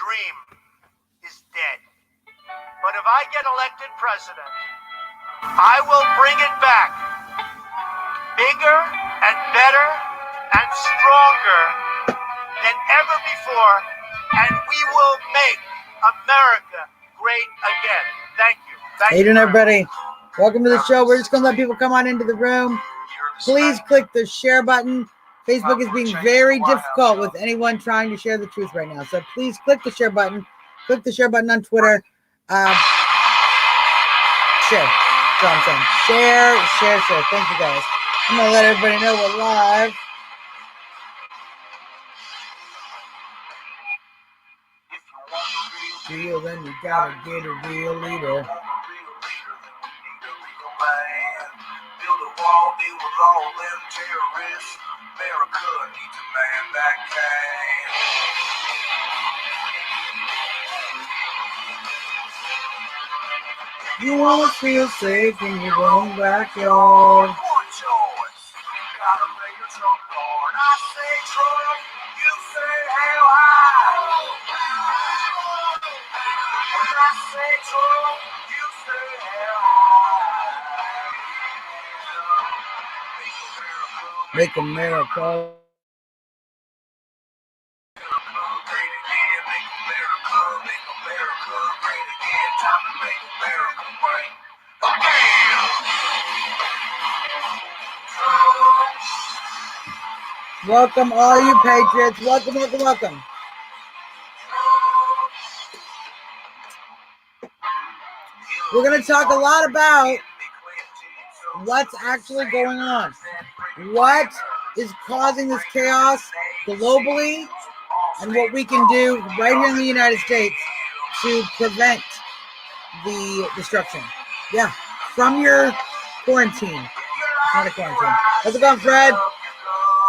dream is dead. But if I get elected president, I will bring it back bigger and better and stronger than ever before, and we will make America great again. Thank you. How you doing, everybody? Welcome to the show. We're just going to let people come on into the room. Please click the share button. Facebook is being very difficult with anyone trying to share the truth right now. So please click the share button. Click the share button on Twitter. Share. That's all I'm saying. Share. Thank you, guys. I'm going to let everybody know we're live. Real, then you gotta get a real leader. Build a wall, deal with all them terrorists. America needs a man that can. You wanna feel safe in your own backyard. One choice. Gotta play your trump card. I say Trump, you say hell high. When I say Trump, you say hell high. Make America. Welcome, all you patriots. Welcome. We're going to talk a lot about what's actually going on. What is causing this chaos globally, and what we can do right here in the United States to prevent the destruction. Yeah, from your quarantine. It's not a quarantine. How's it going, Fred?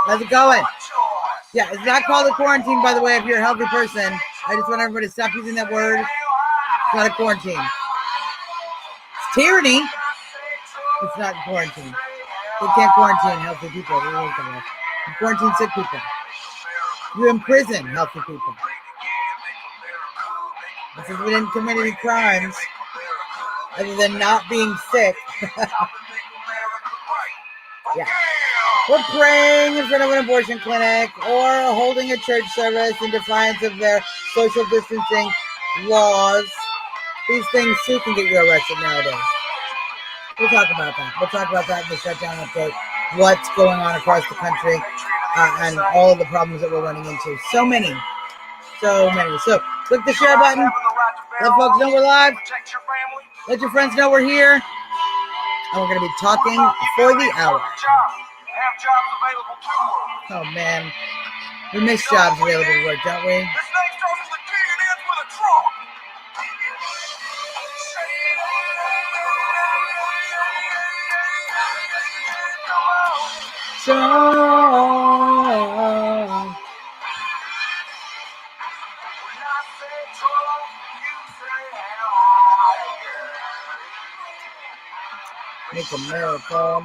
How's it going? Yeah, it's not called a quarantine, by the way, if you're a healthy person. I just want everybody to stop using that word. It's not a quarantine. It's tyranny. It's not quarantine. They can't quarantine healthy people. You quarantine sick people. You imprison healthy people. Since we didn't commit any crimes other than not being sick. Yeah. We're praying in front of an abortion clinic or holding a church service in defiance of their social distancing laws. These things too can get you arrested nowadays. We'll talk about that. We'll talk about that in the shutdown update. What's going on across the country and all of the problems that we're running into. So many. So click the share button. Let folks know we're live. Let your friends know we're here. And we're going to be talking for the hour. Oh, man. We miss jobs available to work, don't we? Strong.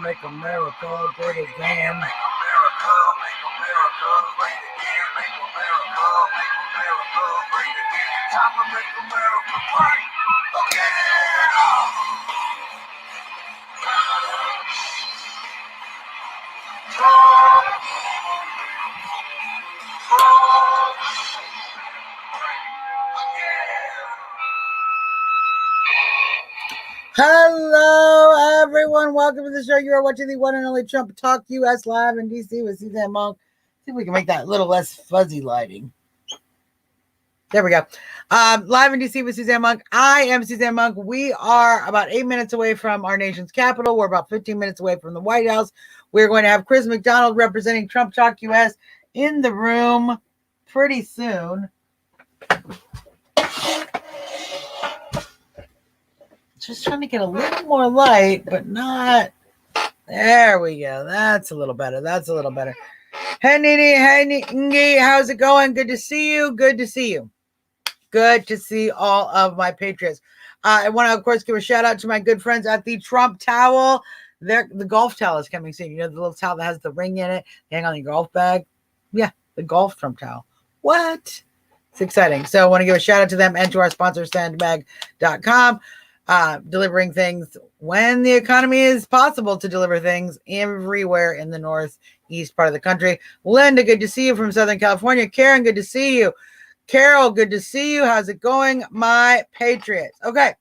Make America great again. Hello, everyone. Welcome to the show. You are watching the one and only Trump Talk US live in DC with Suzzanne Monk. See if we can make that a little less fuzzy lighting. There we go. Live in DC with Suzzanne Monk. I am Suzzanne Monk. We are about 8 minutes away from our nation's capital. We're about 15 minutes away from the White House. We're going to have Chris McDonald representing Trump Talk US in the room pretty soon. Just trying to get a little more light, but not. There we go. That's a little better. Hey, Nini. Hey, Nini. How's it going? Good to see you. Good to see all of my patriots. I want to, of course, give a shout out to my good friends at the Trump Towel. The golf towel is coming soon. You know, the little towel that has the ring in it, hang on your golf bag. Yeah, the golf Trump towel. What? It's exciting. So I want to give a shout out to them and to our sponsor, sandbag.com, delivering things when the economy is possible to deliver things everywhere in the northeast part of the country. Linda, good to see you from Southern California. Karen, good to see you. Carol, good to see you. How's it going, my Patriots? Okay,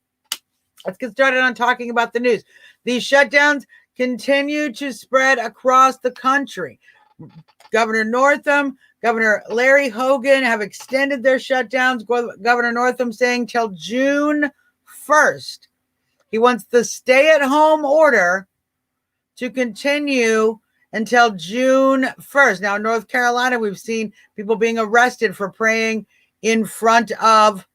let's get started on talking about the news. These shutdowns continue to spread across the country. Governor Northam, Governor Larry Hogan have extended their shutdowns. Governor Northam saying till June 1st. He wants the stay-at-home order to continue until June 1st. Now, in North Carolina, we've seen people being arrested for praying in front of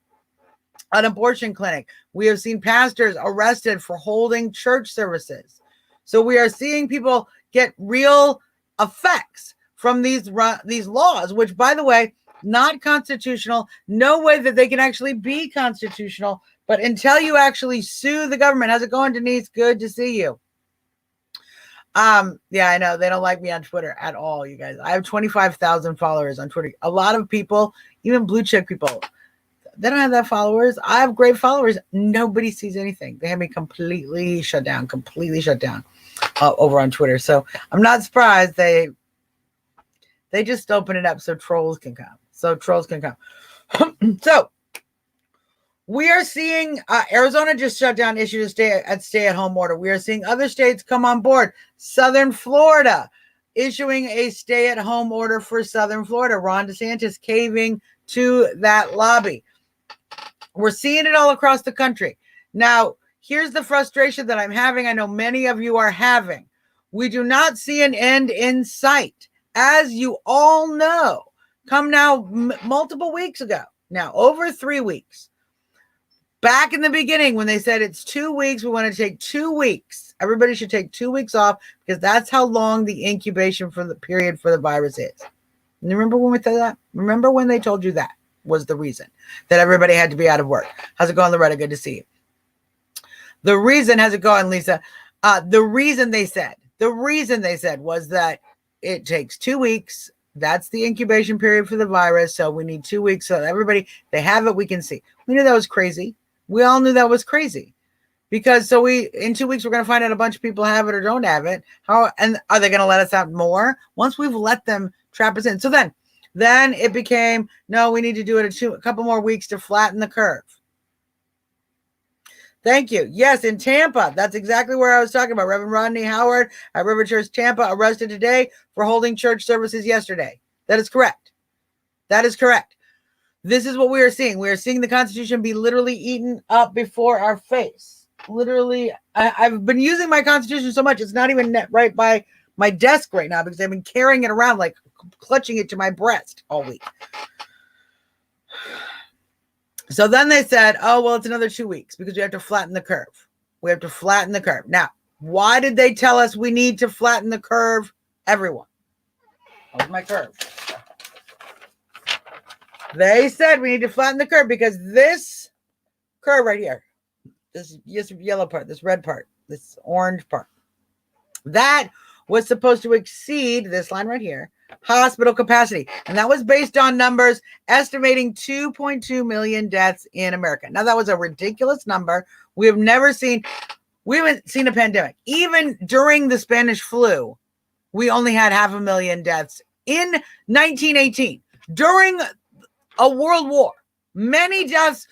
an abortion clinic. We have seen pastors arrested for holding church services. So we are seeing people get real effects from these laws, which, by the way, not constitutional. No way that they can actually be constitutional. But until you actually sue the government, how's it going, Denise? Good to see you. Yeah, I know they don't like me on Twitter at all, you guys. I have 25,000 followers on Twitter. A lot of people, even blue chip people, they don't have that followers. I have great followers. Nobody sees anything. They have me completely shut down over on Twitter. So I'm not surprised they just open it up so trolls can come. So we are seeing Arizona just shut down, issued a stay-at-home order. We are seeing other states come on board. Southern Florida issuing a stay-at-home order for Southern Florida. Ron DeSantis caving to that lobby. We're seeing it all across the country. Now, here's the frustration that I'm having. I know many of you are having. We do not see an end in sight. As you all know, come now multiple weeks ago, now over 3 weeks. Back in the beginning when they said it's 2 weeks, we want to take 2 weeks. Everybody should take 2 weeks off because that's how long the incubation for the period for the virus is. And remember when we said that? Remember when they told you that was the reason that everybody had to be out of work? How's it going, Loretta? Good to see you. The reason, how's it going, Lisa? The reason they said was that it takes 2 weeks. That's the incubation period for the virus. So we need 2 weeks. So everybody, they have it. We can see. We knew that was crazy. We all knew that was crazy because in 2 weeks, we're going to find out a bunch of people have it or don't have it. And are they going to let us out more once we've let them trap us in? So then it became, no, we need to do it a couple more weeks to flatten the curve. Thank you. Yes, in Tampa. That's exactly where I was talking about. Reverend Rodney Howard at River Church Tampa arrested today for holding church services yesterday. That is correct. This is what we are seeing. We are seeing the Constitution be literally eaten up before our face. Literally, I've been using my Constitution so much, it's not even right by my desk right now because I've been carrying it around, like clutching it to my breast all week. So then they said, oh, well, it's another 2 weeks because we have to flatten the curve. Now, why did they tell us we need to flatten the curve? Everyone. Hold my curve. They said we need to flatten the curve because this curve right here, this yellow part, this red part, this orange part, that was supposed to exceed this line right here, hospital capacity. And that was based on numbers estimating 2.2 million deaths in America. Now, that was a ridiculous number. We haven't seen a pandemic. Even during the Spanish flu, we only had 500,000 deaths in 1918. During a world war, many deaths,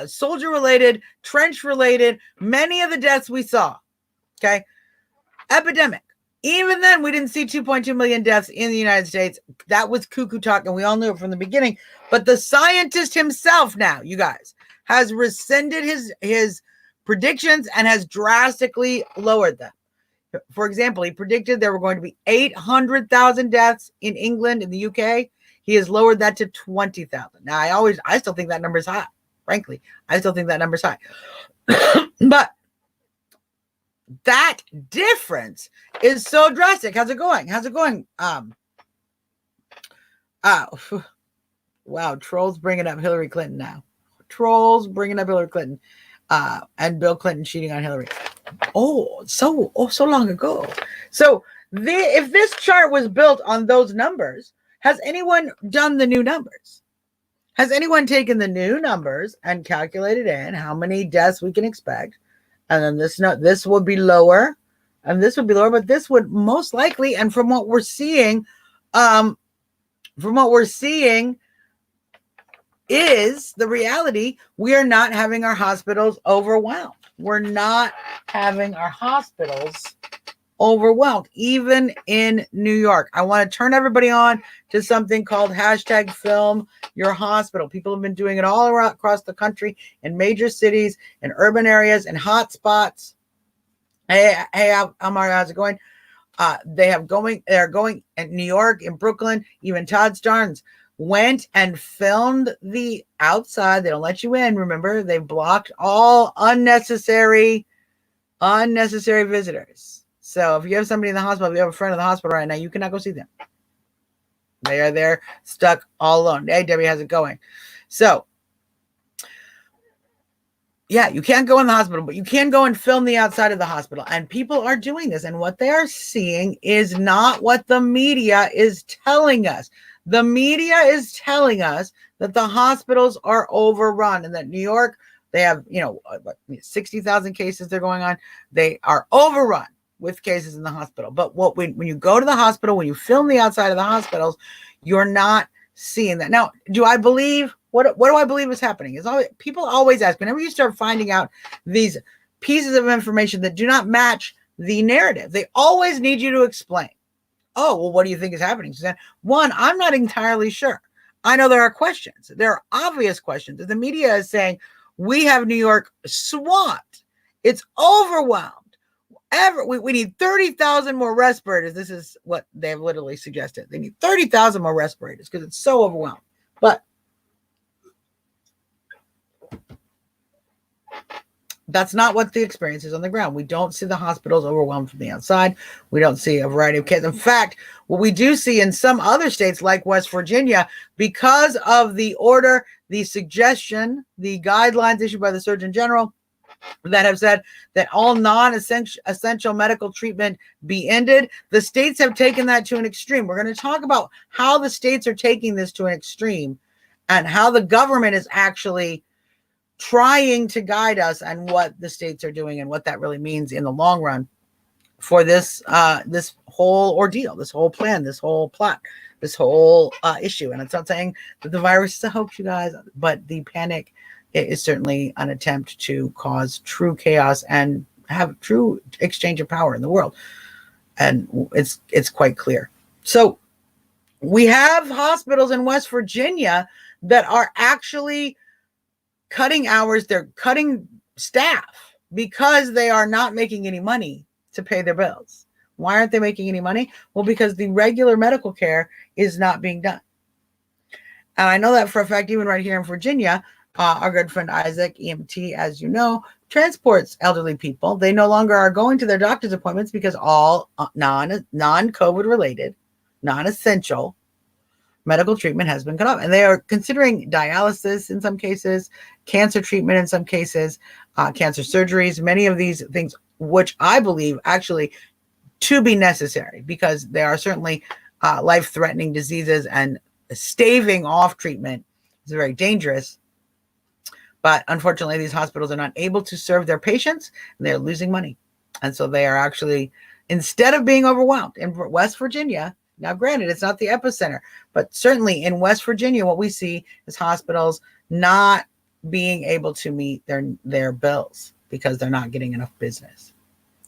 soldier-related, trench-related, many of the deaths we saw, okay, epidemic. Even then, we didn't see 2.2 million deaths in the United States. That was cuckoo talk, and we all knew it from the beginning. But the scientist himself now, you guys, has rescinded his predictions and has drastically lowered them. For example, he predicted there were going to be 800,000 deaths in England, in the UK. He has lowered that to 20,000. Now, I still think that number is high. Frankly, I still think that number is high. But that difference is so drastic. How's it going? Wow, trolls bringing up Hillary Clinton now. And Bill Clinton cheating on Hillary. So long ago. So if this chart was built on those numbers, has anyone done the new numbers? Has anyone taken the new numbers and calculated in how many deaths we can expect? And then this would be lower, and this would be lower, but this would most likely, and from what we're seeing, is the reality. We are not having our hospitals overwhelmed. We're not having our hospitals overwhelmed, even in New York. I want to turn everybody on to something called #FilmYourHospital. People have been doing it all around across the country, in major cities, in urban areas, in hot spots. Hey, Amar, how's it going? They're going in New York, in Brooklyn, even Todd Starnes went and filmed the outside. They don't let you in. Remember, they blocked all unnecessary visitors. So if you have somebody in the hospital, if you have a friend in the hospital right now, you cannot go see them. They are there stuck all alone. Hey, Debbie, how's it going? So yeah, you can't go in the hospital, but you can go and film the outside of the hospital. And people are doing this. And what they are seeing is not what the media is telling us. The media is telling us that the hospitals are overrun and that New York, they have, 60,000 cases they're going on. They are overrun with cases in the hospital. But when you go to the hospital, when you film the outside of the hospitals, you're not seeing that. Now, do I believe what do I believe is happening? Is people always ask, whenever you start finding out these pieces of information that do not match the narrative, they always need you to explain. Oh, well, what do you think is happening, Suzzanne? One, I'm not entirely sure. I know there are questions. There are obvious questions. The media is saying we have New York swamped. It's overwhelmed. We need 30,000 more respirators. This is what they've literally suggested. They need 30,000 more respirators because it's so overwhelmed. But that's not what the experience is on the ground. We don't see the hospitals overwhelmed from the outside. We don't see a variety of cases. In fact, what we do see in some other states like West Virginia, because of the order, the suggestion, the guidelines issued by the Surgeon General that have said that all non-essential medical treatment be ended, the states have taken that to an extreme. We're going to talk about how the states are taking this to an extreme and how the government is actually trying to guide us and what the states are doing and what that really means in the long run for this whole ordeal, this whole plan, this whole plot, this whole issue. And it's not saying that the virus is a hoax, you guys, but the panic is certainly an attempt to cause true chaos and have true exchange of power in the world. And it's quite clear. So we have hospitals in West Virginia that are actually cutting hours. They're cutting staff because they are not making any money to pay their bills. Why aren't they making any money? Well, because the regular medical care is not being done. And I know that for a fact, even right here in Virginia, our good friend Isaac, EMT, as you know, transports elderly people. They no longer are going to their doctor's appointments because all non-COVID related, non-essential medical treatment has been cut off. And they are considering dialysis in some cases, cancer treatment in some cases, cancer surgeries, many of these things, which I believe actually to be necessary because there are certainly life-threatening diseases, and staving off treatment is very dangerous. But unfortunately, these hospitals are not able to serve their patients, and they're losing money. And so they are actually, instead of being overwhelmed in West Virginia, now granted, it's not the epicenter, but certainly in West Virginia, what we see is hospitals not being able to meet their bills because they're not getting enough business.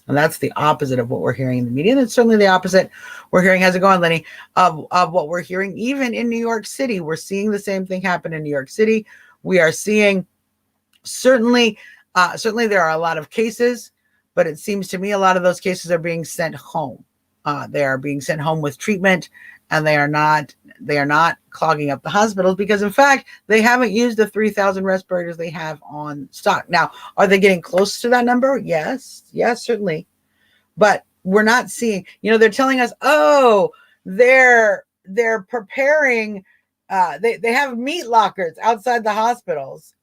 And that's the opposite of what we're hearing in the media. And it's certainly the opposite we're hearing, how's it going, Lenny, of what we're hearing even in New York City. We're seeing the same thing happen in New York City. We are seeing certainly there are a lot of cases, but it seems to me a lot of those cases are being sent home. They are being sent home with treatment, and they are not clogging up the hospitals because, in fact, they haven't used the 3,000 respirators they have on stock. Now, are they getting close to that number? Yes, certainly. But we're not seeing, they're telling us, oh, they're preparing, they have meat lockers outside the hospitals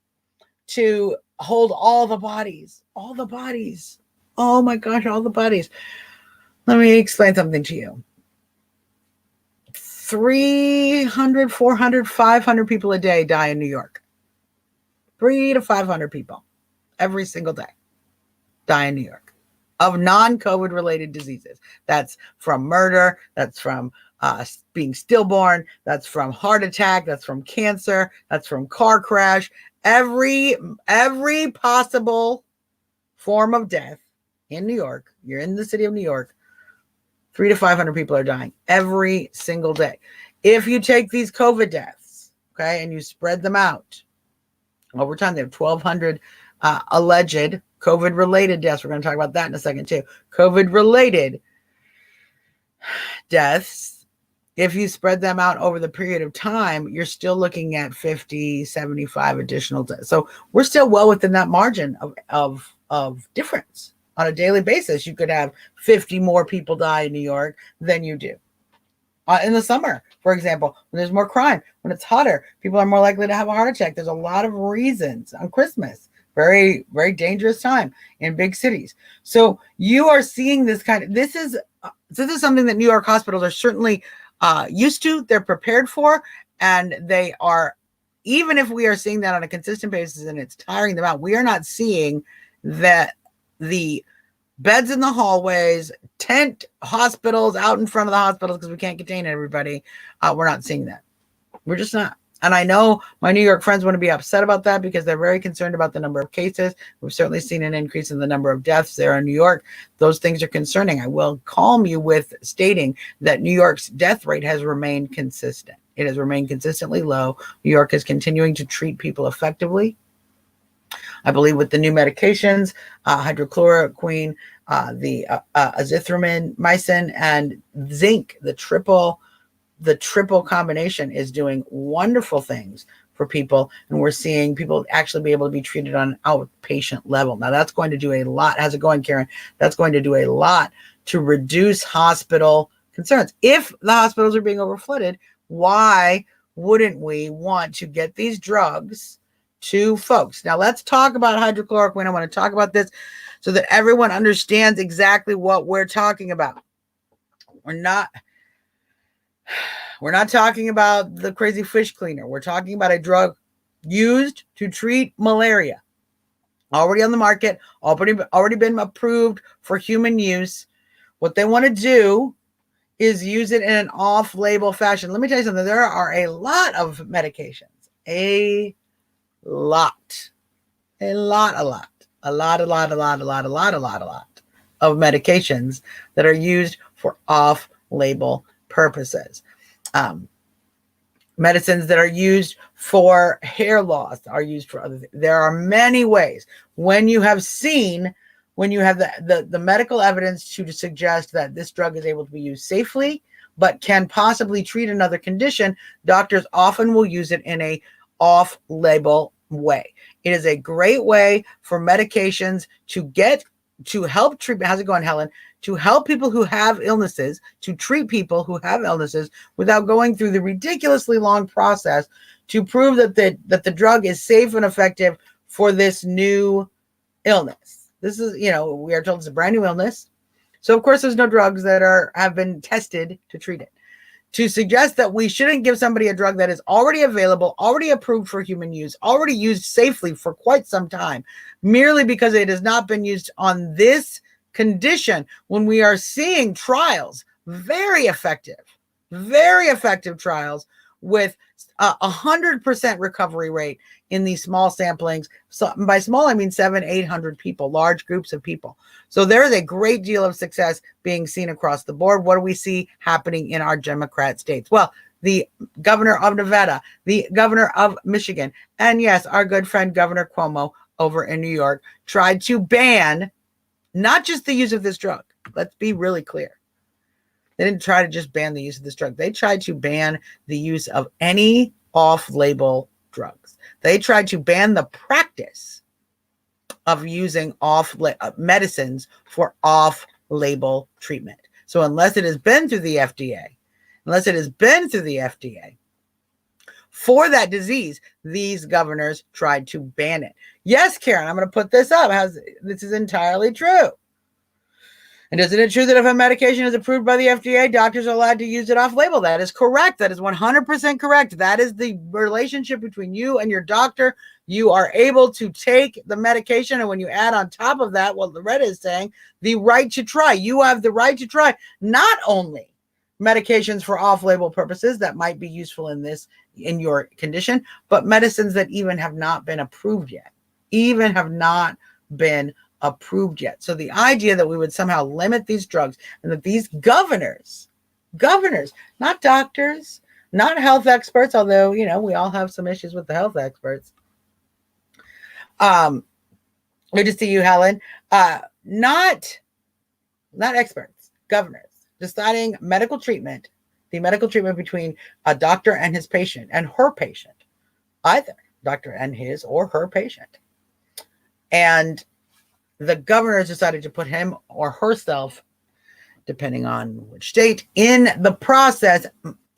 to hold all the bodies. Oh my gosh, all the bodies. Let me explain something to you. 300, 400, 500 people a day die in New York. 300 to 500 people every single day die in New York of non-COVID related diseases. That's from murder. That's from being stillborn. That's from heart attack. That's from cancer. That's from car crash. Every possible form of death in New York. You're in the city of New York. 300 to 500 people are dying every single day. If you take these COVID deaths, okay, and you spread them out over time, they have 1,200 alleged COVID-related deaths. We're going to talk about that in a second too. COVID-related deaths, if you spread them out over the period of time, you're still looking at 50, 75 additional deaths. So we're still well within that margin of difference. On a daily basis, you could have 50 more people die in New York than you do. In the summer, for example, when there's more crime, when it's hotter, people are more likely to have a heart attack. There's a lot of reasons. On Christmas, very, very dangerous time in big cities. So you are seeing this kind of, this is something that New York hospitals are certainly used to, they're prepared for, and they are, even if we are seeing that on a consistent basis and it's tiring them out, we are not seeing that the beds in the hallways, tent hospitals out in front of the hospitals because we can't contain everybody. We're not seeing that. We're just not. And I know my New York friends want to be upset about that because they're very concerned about the number of cases. We've certainly seen an increase in the number of deaths there in New York. Those things are concerning. I will calm you with stating that New York's death rate has remained consistent. It has remained consistently low. New York is continuing to treat people effectively. I believe with the new medications, hydrochloroquine, the azithromycin, and zinc, the triple combination is doing wonderful things for people. And we're seeing people actually be able to be treated on an outpatient level. Now that's going to do a lot. How's it going, Karen? That's going to do a lot to reduce hospital concerns. If the hospitals are being overflooded, why wouldn't we want to get these drugs to folks? Now let's talk about hydrochloroquine. I want to talk about this so that everyone understands exactly what we're talking about. We're not talking about the crazy fish cleaner. We're talking about a drug used to treat malaria. Already on the market, already been approved for human use. What they want to do is use it in an off-label fashion. Let me tell you something. There are a lot of medications. A lot of medications that are used for off-label purposes. Medicines that are used for hair loss are used for other things. There are many ways. When you have the medical evidence to suggest that this drug is able to be used safely, but can possibly treat another condition, doctors often will use it in a off-label way. It is a great way for medications to help treatment. How's it going, Helen? To help people who have illnesses, to treat people who have illnesses without going through the ridiculously long process to prove that the drug is safe and effective for this new illness. This is, we are told it's a brand new illness. So of course there's no drugs that have been tested to treat it. To suggest that we shouldn't give somebody a drug that is already available, already approved for human use, already used safely for quite some time, merely because it has not been used on this condition, when we are seeing trials, very effective trials with 100% recovery rate in these small samplings. So by small, I mean 700-800 people, large groups of people. So there is a great deal of success being seen across the board. What do we see happening in our Democrat states? Well, the governor of Nevada, the governor of Michigan, and yes, our good friend Governor Cuomo over in New York tried to ban not just the use of this drug. Let's be really clear. They didn't try to just ban the use of this drug. They tried to ban the use of any off-label drugs. They tried to ban the practice of using medicines for off-label treatment. So unless it has been through the FDA, for that disease, these governors tried to ban it. Yes, Karen, I'm going to put this up. This is entirely true. And isn't it true that if a medication is approved by the FDA, doctors are allowed to use it off-label? That is correct. That is 100% correct. That is the relationship between you and your doctor. You are able to take the medication, and when you add on top of that what Loretta is saying, the right to try. You have the right to try not only medications for off-label purposes that might be useful in your condition, but medicines that even have not been approved yet. So the idea that we would somehow limit these drugs and that these governors, not doctors, not health experts, although, we all have some issues with the health experts. Good to see you, Helen. Not experts, governors, deciding the medical treatment between a doctor and his patient and her patient, either doctor and his or her patient. And the governor decided to put him or herself, depending on which state, in the process.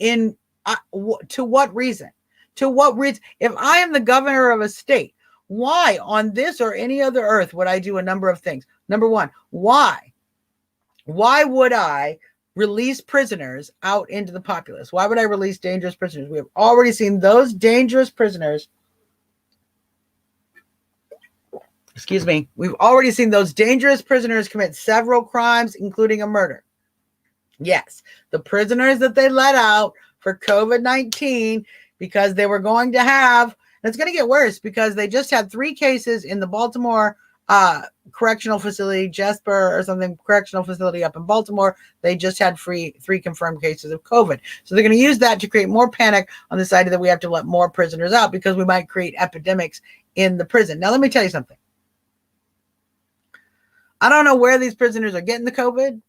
To what reason? If I am the governor of a state, why on this or any other earth would I do a number of things? Number one, why would I release prisoners out into the populace? Why would I release dangerous prisoners? We have already seen those dangerous prisoners. We've already seen those dangerous prisoners commit several crimes, including a murder. Yes, the prisoners that they let out for COVID-19 because they were going to have, and it's going to get worse because they just had 3 cases in the Baltimore correctional facility, Jesper or something, correctional facility up in Baltimore. They just had 3 confirmed cases of COVID. So they're going to use that to create more panic on the side that we have to let more prisoners out because we might create epidemics in the prison. Now, let me tell you something. I don't know where these prisoners are getting the COVID.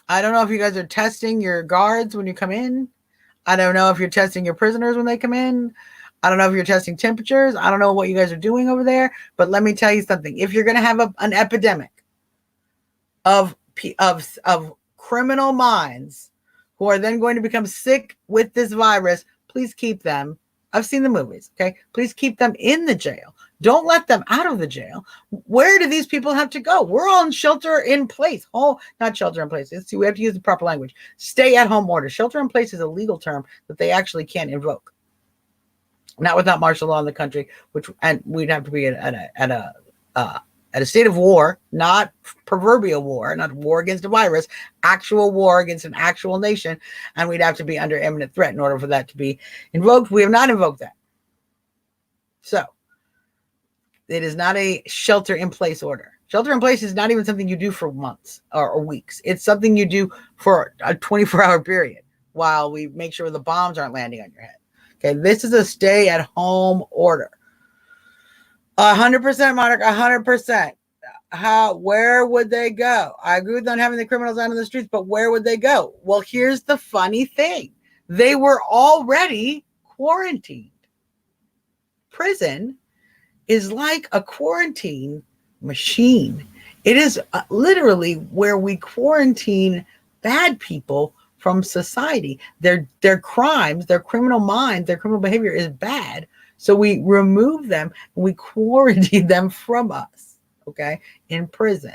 I don't know if you guys are testing your guards when you come in. I don't know if you're testing your prisoners when they come in. I don't know if you're testing temperatures. I don't know what you guys are doing over there. But let me tell you something. If you're going to have an epidemic of criminal minds who are then going to become sick with this virus, please keep them. I've seen the movies, okay? Please keep them in the jail. Don't let them out of the jail. Where do these people have to go? We're all in shelter in place. Oh, not shelter in place. We have to use the proper language. Stay at home order. Shelter in place is a legal term that they actually can't invoke. Not without martial law in the country, and we'd have to be at a state of war, not proverbial war, not war against a virus, actual war against an actual nation, and we'd have to be under imminent threat in order for that to be invoked. We have not invoked that. So it is not a shelter in place order. Shelter in place is not even something you do for months or weeks. It's something you do for a 24-hour period while we make sure the bombs aren't landing on your head. Okay, this is a stay at home order. 100%, Monarch, 100%. Where would they go? I agree with not having the criminals out on the streets, but where would they go? Well, here's the funny thing. They were already quarantined. Prison is like a quarantine machine. It is literally where we quarantine bad people from society. Their crimes, their criminal minds, their criminal behavior is bad. So we remove them and we quarantine them from us, okay, in prison.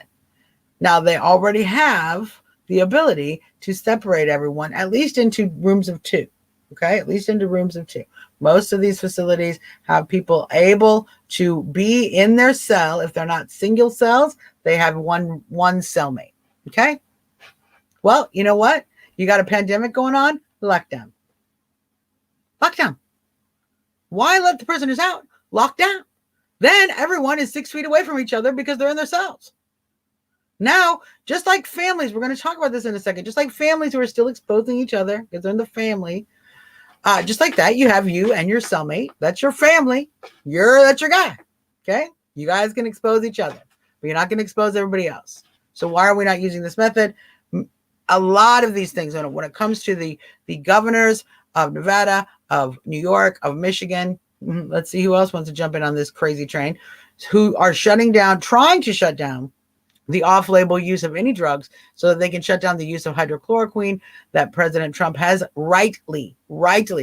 Now, they already have the ability to separate everyone, at least into rooms of 2, okay, at least into rooms of 2. Most of these facilities have people able to be in their cell. If they're not single cells, they have one cellmate, okay? Well, you know what? You got a pandemic going on? Lockdown. Lockdown. Why let the prisoners out? Lock down. Then everyone is 6 feet away from each other because they're in their cells. Now, just like families, we're going to talk about this in a second, just like families who are still exposing each other because they're in the family, just like that, you have you and your cellmate. That's your family. That's your guy. Okay? You guys can expose each other, but you're not going to expose everybody else. So why are we not using this method? A lot of these things, when it comes to the governors of Nevada, of New York, of Michigan, let's see who else wants to jump in on this crazy train, who are trying to shut down the off-label use of any drugs so that they can shut down the use of hydrochloroquine that President Trump has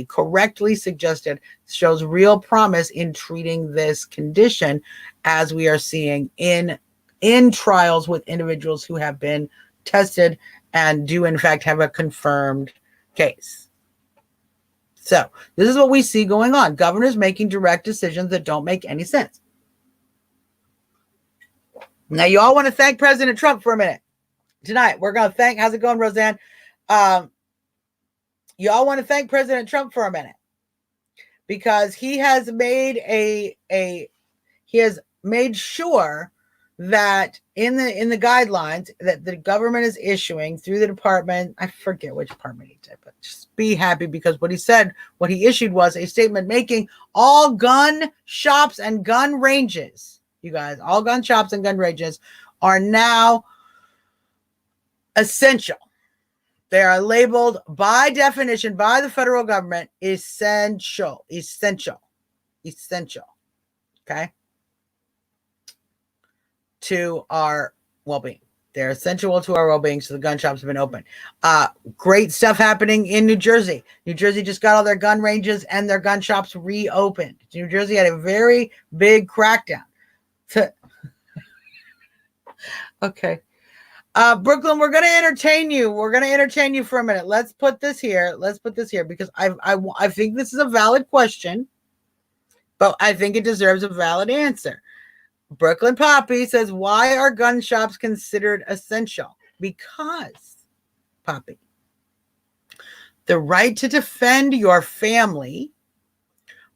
correctly suggested shows real promise in treating this condition, as we are seeing in in trials with individuals who have been tested and do in fact have a confirmed case. So this is what we see going on. Governors making direct decisions that don't make any sense. Now, you all want to thank President Trump for a minute. Tonight, we're going to thank, how's it going, Roseanne? You all want to thank President Trump for a minute because he has made he has made sure that in the guidelines that the government is issuing through the department, I forget which department he did, but just be happy because what he issued was a statement making all gun shops and gun ranges, you guys, all gun shops and gun ranges are now essential. They are labeled by definition by the federal government essential. Okay. To our well-being. They're essential to our well-being, so the gun shops have been open. Great stuff happening in New Jersey. New Jersey just got all their gun ranges and their gun shops reopened. New Jersey had a very big crackdown. Okay. Brooklyn, we're going to entertain you. We're going to entertain you for a minute. Let's put this here because I think this is a valid question, but I think it deserves a valid answer. Brooklyn Poppy says, why are gun shops considered essential? Because, Poppy, the right to defend your family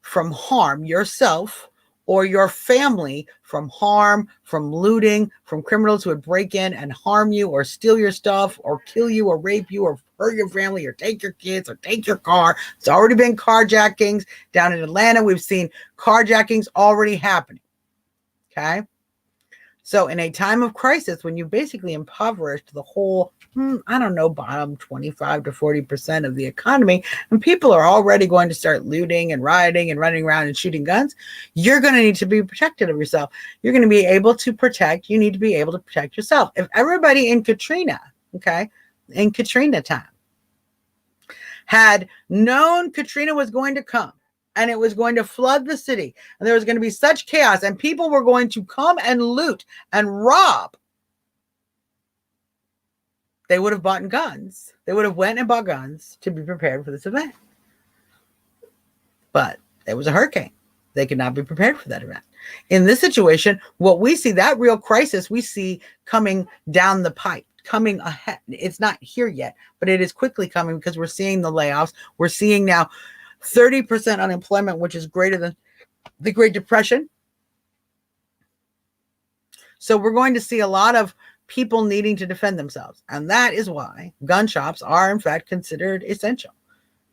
from harm, yourself or your family from harm, from looting, from criminals who would break in and harm you or steal your stuff or kill you or rape you or hurt your family or take your kids or take your car. It's already been carjackings down in Atlanta. We've seen carjackings already happening. Okay. So in a time of crisis, when you basically impoverished the whole, bottom 25 to 40% of the economy, and people are already going to start looting and rioting and running around and shooting guns, you're going to need to be protected of yourself. You're going to be able to protect. You need to be able to protect yourself. If everybody in Katrina time, had known Katrina was going to come, and it was going to flood the city, and there was going to be such chaos, and people were going to come and loot and rob, they would have bought guns. They would have went and bought guns to be prepared for this event. But it was a hurricane. They could not be prepared for that event. In this situation, what we see, that real crisis, we see coming down the pipe, coming ahead. It's not here yet, but it is quickly coming because we're seeing the layoffs. We're seeing now 30% unemployment, which is greater than the Great Depression. So we're going to see a lot of people needing to defend themselves. And that is why gun shops are, in fact, considered essential.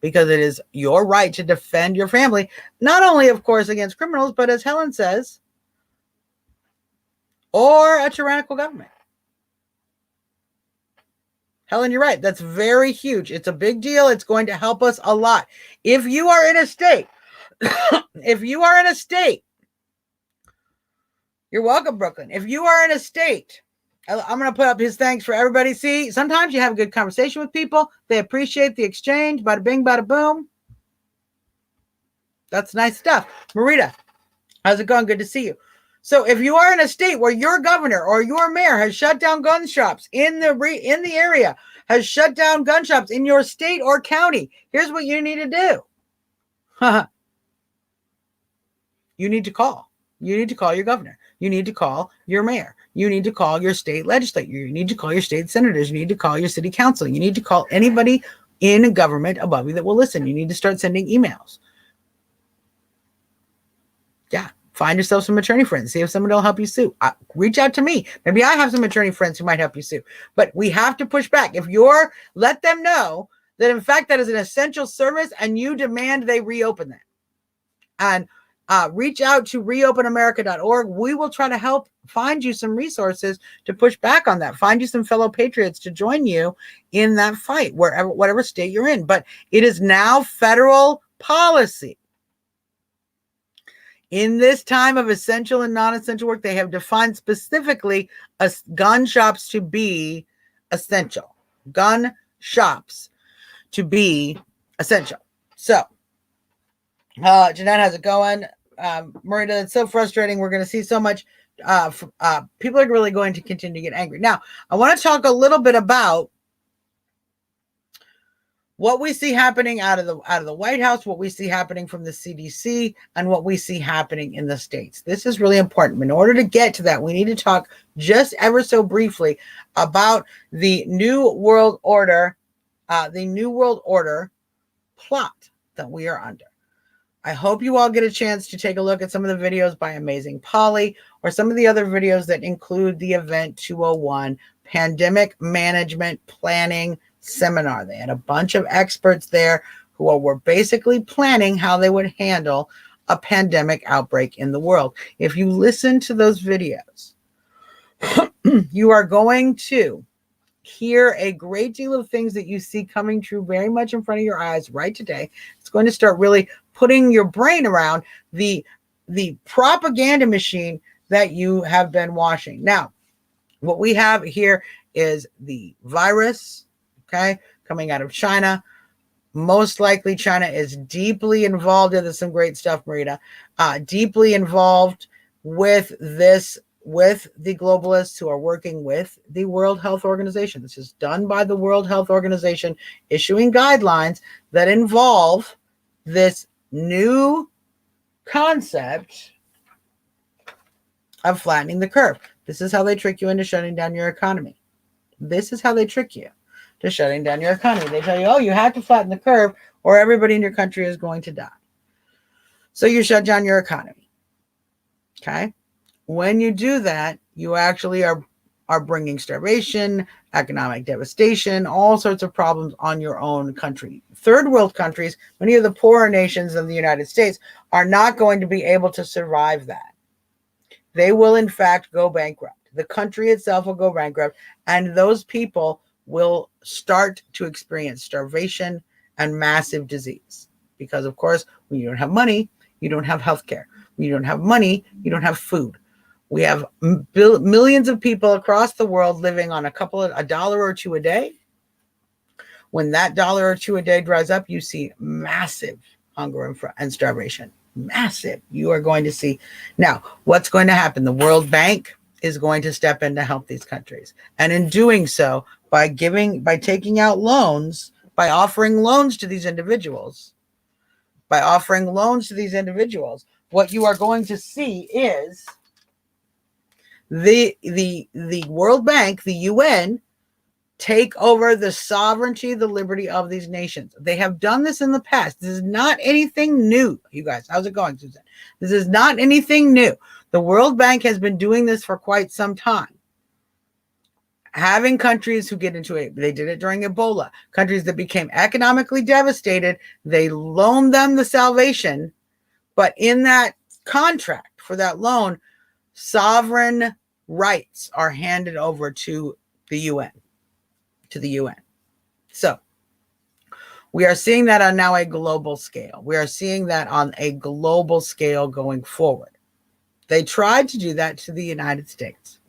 Because it is your right to defend your family, not only, of course, against criminals, but as Helen says, or a tyrannical government. Helen, you're right. That's very huge. It's a big deal. It's going to help us a lot. If you are in a state, you're welcome, Brooklyn. If you are in a state, I'm going to put up his thanks for everybody. See, sometimes you have a good conversation with people. They appreciate the exchange. Bada bing, bada boom. That's nice stuff. Marita, how's it going? Good to see you. So if you are in a state where your governor or your mayor has shut down gun shops in the area, has shut down gun shops in your state or county, here's what you need to do. You need to call. You need to call your governor. You need to call your mayor. You need to call your state legislature. You need to call your state senators. You need to call your city council. You need to call anybody in government above you that will listen. You need to start sending emails. Yeah. Find yourself some attorney friends. See if somebody will help you sue. Reach out to me. Maybe I have some attorney friends who might help you sue. But we have to push back. Let them know that, in fact, that is an essential service and you demand they reopen that. And reach out to reopenamerica.org. We will try to help find you some resources to push back on that. Find you some fellow patriots to join you in that fight, whatever state you're in. But it is now federal policy. In this time of essential and non-essential work, they have defined specifically gun shops to be essential. Gun shops to be essential. So, Jeanette, how's it going? Marita, it's so frustrating. We're going to see so much people are really going to continue to get angry. Now, I want to talk a little bit about what we see happening out of the White House, what we see happening from the CDC, and what we see happening in the states. This is really important. In order to get to that, we need to talk just ever so briefly about the New World Order, plot that we are under. I hope you all get a chance to take a look at some of the videos by Amazing Polly or some of the other videos that include the Event 201 Pandemic Management Planning Seminar. They had a bunch of experts there who were basically planning how they would handle a pandemic outbreak in the world. If you listen to those videos, you are going to hear a great deal of things that you see coming true very much in front of your eyes right today. It's going to start really putting your brain around the propaganda machine that you have been watching. Now, what we have here is the virus, okay, coming out of China. Most likely China is deeply involved in this. Some great stuff, Marita. Deeply involved with this, with the globalists who are working with the World Health Organization. This is done by the World Health Organization, issuing guidelines that involve this new concept of flattening the curve. This is how they trick you into shutting down your economy. This is how they trick you to shutting down your economy. They tell you, oh, you have to flatten the curve or everybody in your country is going to die. So you shut down your economy. Okay? When you do that, you actually are bringing starvation, economic devastation, all sorts of problems on your own country. Third world countries, many of the poorer nations of the United States, are not going to be able to survive that. They will, in fact, go bankrupt. The country itself will go bankrupt, and those people will start to experience starvation and massive disease. Because, of course, when you don't have money, you don't have health care. When you don't have money, you don't have food. We have millions of people across the world living on a dollar or two a day. When that dollar or two a day dries up, you see massive hunger and starvation. Massive. You are going to see. Now, what's going to happen? The World Bank is going to step in to help these countries. And in doing so, by taking out loans, by offering loans to these individuals, what you are going to see is the World Bank, the UN, take over the sovereignty, the liberty of these nations. They have done this in the past. This is not anything new, you guys. How's it going, Susan? This is not anything new. The World Bank has been doing this for quite some time. Having countries who get into it, they did it during Ebola. Countries that became economically devastated, they loaned them the salvation, but in that contract for that loan, sovereign rights are handed over to the UN. So we are seeing that on now a global scale. We are seeing that on a global scale going forward. They tried to do that to the United States.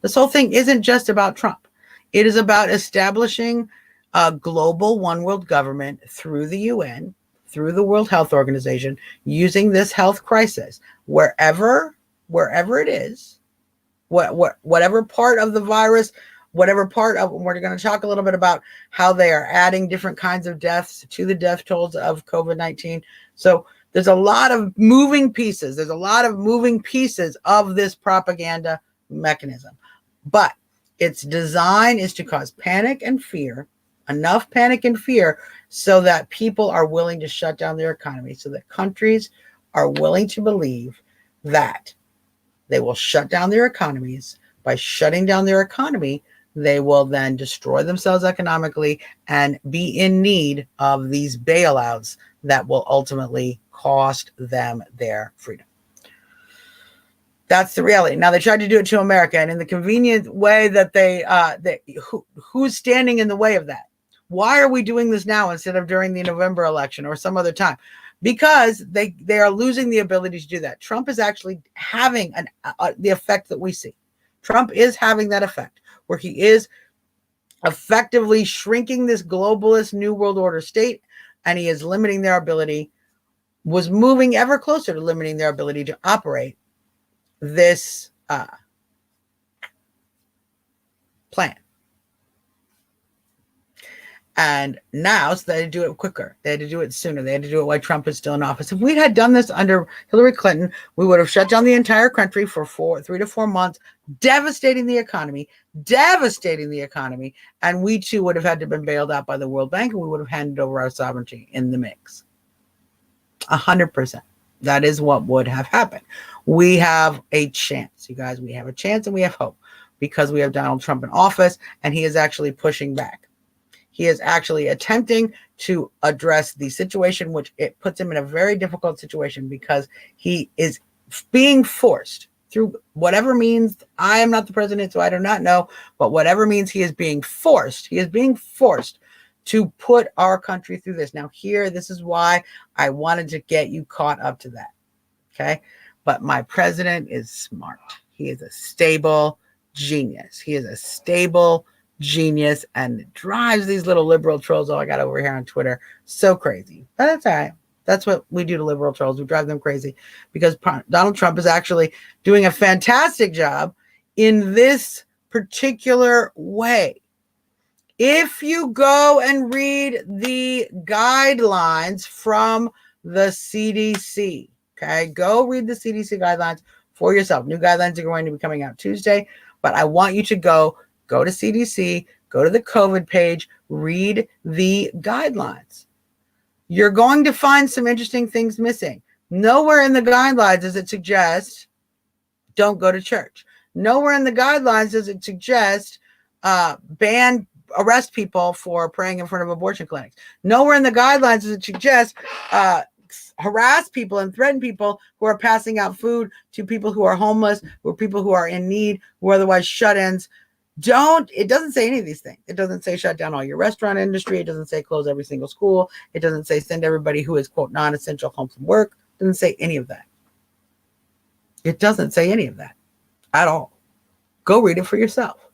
This whole thing isn't just about Trump. It is about establishing a global one world government through the UN, through the World Health Organization, using this health crisis wherever it is, whatever part of the virus, whatever part of, we're going to talk a little bit about how they are adding different kinds of deaths to the death tolls of COVID-19. So there's a lot of moving pieces. There's a lot of moving pieces of this propaganda mechanism. But its design is to cause panic and fear, enough panic and fear so that people are willing to shut down their economy, so that countries are willing to believe that they will shut down their economies. By shutting down their economy, they will then destroy themselves economically and be in need of these bailouts that will ultimately cost them their freedom. That's the reality. Now, they tried to do it to America, and in the convenient way that who's standing in the way of that? Why are we doing this now instead of during the November election or some other time? Because they are losing the ability to do that. Trump is actually having the effect that we see. Trump is having that effect where he is effectively shrinking this globalist New World Order state, and he is limiting their ability, was moving ever closer to limiting their ability to operate this plan. And now, so they had to do it quicker. They had to do it sooner. They had to do it while Trump is still in office. If we had done this under Hillary Clinton, we would have shut down the entire country for 3 to 4 months, devastating the economy, and we too would have had to have been bailed out by the World Bank, and we would have handed over our sovereignty in the mix. 100%. That is what would have happened. We have a chance, you guys. We have a chance and we have hope because we have Donald Trump in office, and he is actually pushing back. He is actually attempting to address the situation, which it puts him in a very difficult situation because he is being forced through whatever means. I am not the president, so I do not know, but whatever means he is being forced. He is being forced to put our country through this. Now here, this is why I wanted to get you caught up to that. Okay. But my president is smart. He is a stable genius. He is a stable genius, and it drives these little liberal trolls all I got over here on Twitter so crazy. But that's all right. That's what we do to liberal trolls. We drive them crazy because Donald Trump is actually doing a fantastic job in this particular way. If you go and read the guidelines from the CDC, okay, go read the CDC guidelines for yourself. New guidelines are going to be coming out Tuesday, but I want you to go to CDC, go to the COVID page, read the guidelines. You're going to find some interesting things missing. Nowhere in the guidelines does it suggest don't go to church. Nowhere in the guidelines does it suggest arrest people for praying in front of abortion clinics. Nowhere in the guidelines does it suggest harass people and threaten people who are passing out food to people who are homeless, or people who are in need, who are otherwise shut-ins. It doesn't say any of these things. It doesn't say shut down all your restaurant industry. It doesn't say close every single school. It doesn't say send everybody who is, quote, non-essential home from work. It doesn't say any of that. It doesn't say any of that at all. Go read it for yourself.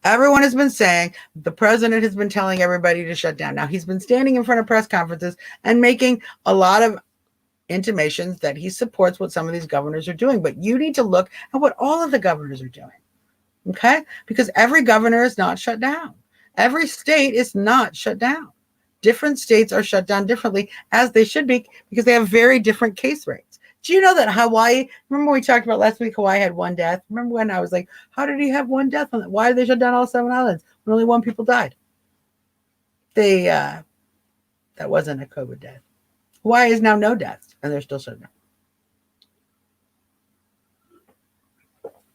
Everyone has been saying the president has been telling everybody to shut down. Now, he's been standing in front of press conferences and making a lot of intimations that he supports what some of these governors are doing. But you need to look at what all of the governors are doing. Okay? Because every governor is not shut down. Every state is not shut down. Different states are shut down differently, as they should be, because they have very different case rates. Do you know that Hawaii, remember we talked about last week, Hawaii had 1 death? Remember when I was like, how did he have 1 death? Why did they shut down all 7 islands when only 1 person died? That wasn't a COVID death. Hawaii is now no deaths, and they're still shut down.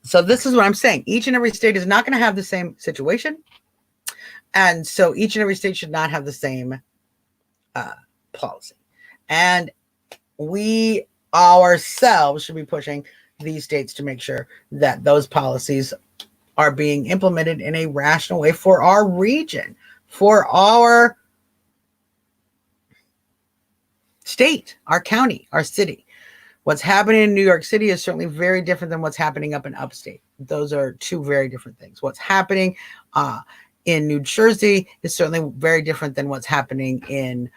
So this is what I'm saying. Each and every state is not going to have the same situation. And so each and every state should not have the same policy. And we ourselves should be pushing these states to make sure that those policies are being implemented in a rational way for our region, for our state, our county, our city. What's happening in New York City is certainly very different than what's happening up in upstate. Those are 2 very different things. What's happening in New Jersey is certainly very different than what's happening in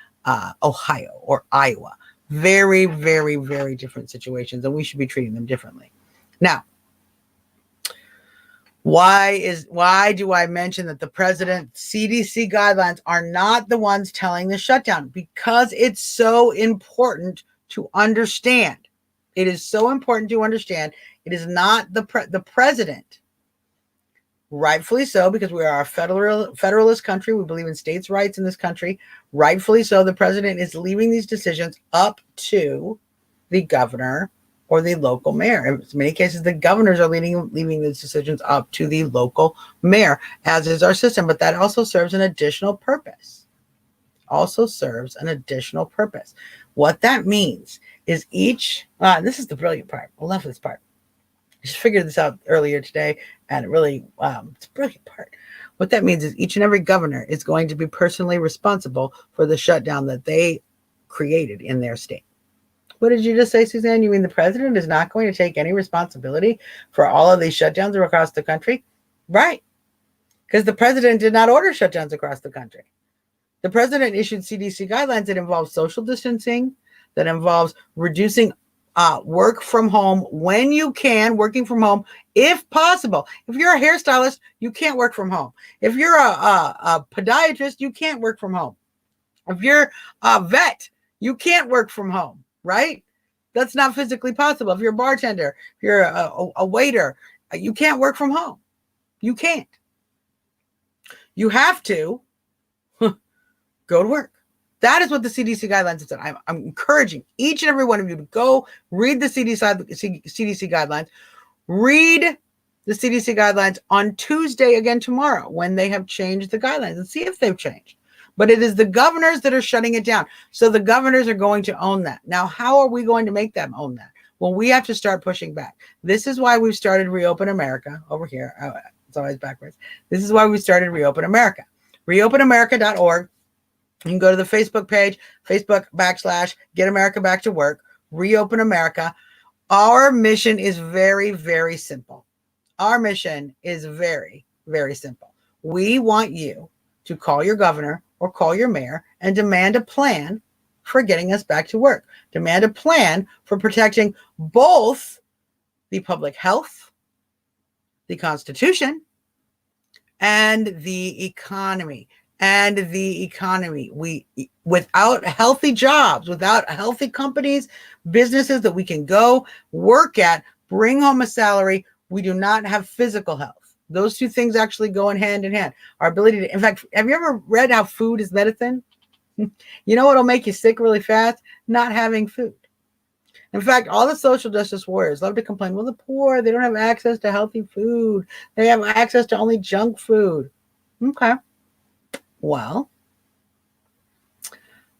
Ohio or Iowa. Very, very, very different situations, and we should be treating them differently. Now, why do I mention that the president's CDC guidelines are not the ones telling the shutdown? Because it's so important to understand. It is so important to understand. It is not the president, rightfully so, because we are a federalist country. We believe in states' rights in this country. Rightfully so, the president is leaving these decisions up to the governor or the local mayor. In many cases, the governors are leaving these decisions up to the local mayor, as is our system. But that also serves an additional purpose. What that means is this is the brilliant part. I love this part. I just figured this out earlier today, and it really, it's a brilliant part. What that means is each and every governor is going to be personally responsible for the shutdown that they created in their state. What did you just say, Suzzanne? You mean the president is not going to take any responsibility for all of these shutdowns across the country? Right. Because the president did not order shutdowns across the country. The president issued CDC guidelines that involve social distancing, that involves reducing Work from home when you can, working from home if possible. If you're a hairstylist, you can't work from home. If you're a podiatrist, you can't work from home. If you're a vet, you can't work from home, right? That's not physically possible. If you're a bartender, if you're a waiter, you can't work from home. You can't. You have to go to work. That is what the CDC guidelines have said. I'm encouraging each and every one of you to go read the CDC guidelines. Read the CDC guidelines on Tuesday, again tomorrow, when they have changed the guidelines, and see if they've changed. But it is the governors that are shutting it down. So the governors are going to own that. Now, how are we going to make them own that? Well, we have to start pushing back. This is why we've started Reopen America over here. Oh, it's always backwards. This is why we started Reopen America. ReopenAmerica.org. You can go to the Facebook page, Facebook/ Get America Back to Work, Reopen America. Our mission is very, very simple. Our mission is very, very simple. We want you to call your governor or call your mayor and demand a plan for getting us back to work. Demand a plan for protecting both the public health, the Constitution, and the economy. We, without healthy jobs, without healthy companies, businesses that we can go work at, bring home a salary, we do not have physical health. Those two things actually go in hand. Our ability to, in fact, have you ever read how food is medicine? You know what'll make you sick really fast? Not having food. In fact, all the social justice warriors love to complain, well, the poor, they don't have access to healthy food. They have access to only junk food. Okay. Well,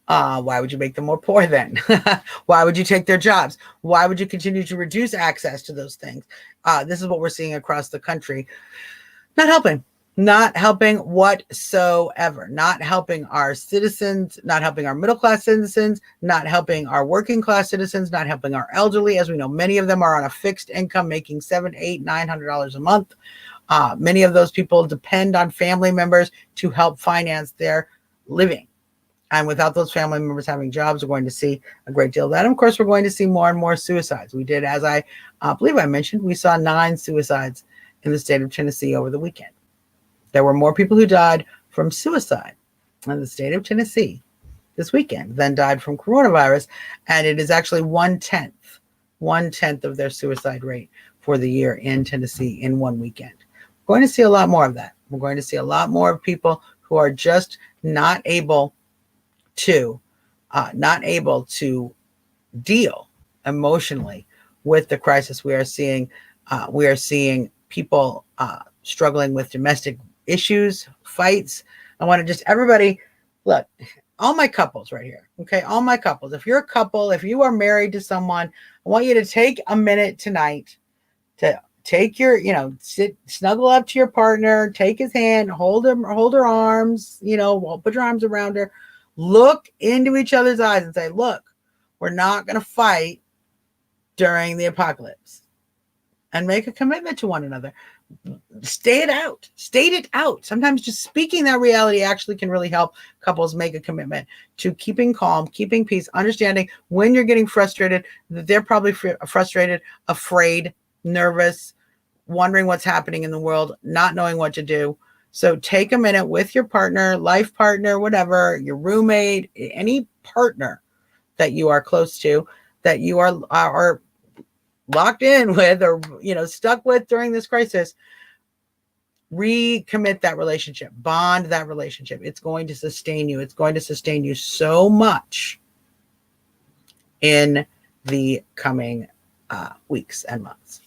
why would you make them more poor then? Why would you take their jobs? Why would you continue to reduce access to those things? This is what we're seeing across the country. Not helping whatsoever. Not helping our citizens, not helping our middle-class citizens, not helping our working-class citizens, not helping our elderly. As we know, many of them are on a fixed income making $700, $800, $900 a month. Many of those people depend on family members to help finance their living. And without those family members having jobs, we're going to see a great deal of that. And of course, we're going to see more and more suicides. We did, as I believe I mentioned, we saw 9 suicides in the state of Tennessee over the weekend. There were more people who died from suicide in the state of Tennessee this weekend than died from coronavirus. And it is actually 1/10 of their suicide rate for the year in Tennessee in one weekend. We're going to see a lot more of that. We're going to see a lot more of people who are just not able to deal emotionally with the crisis. We are seeing people struggling with domestic issues, fights. I want to just, everybody, look, all my couples right here, okay? All my couples. If you're a couple, if you are married to someone, I want you to take a minute tonight to take your, snuggle up to your partner, take his hand, hold her arms, put your arms around her, look into each other's eyes and say, look, we're not going to fight during the apocalypse, and make a commitment to one another. State it out. Sometimes just speaking that reality actually can really help couples make a commitment to keeping calm, keeping peace, understanding when you're getting frustrated, that they're probably frustrated, afraid, nervous, wondering what's happening in the world, not knowing what to do. So take a minute with your partner, life partner, whatever, your roommate, any partner that you are close to, that you are locked in with, or stuck with during this crisis. Recommit that relationship, bond that relationship. It's going to sustain you. It's going to sustain you so much in the coming weeks and months.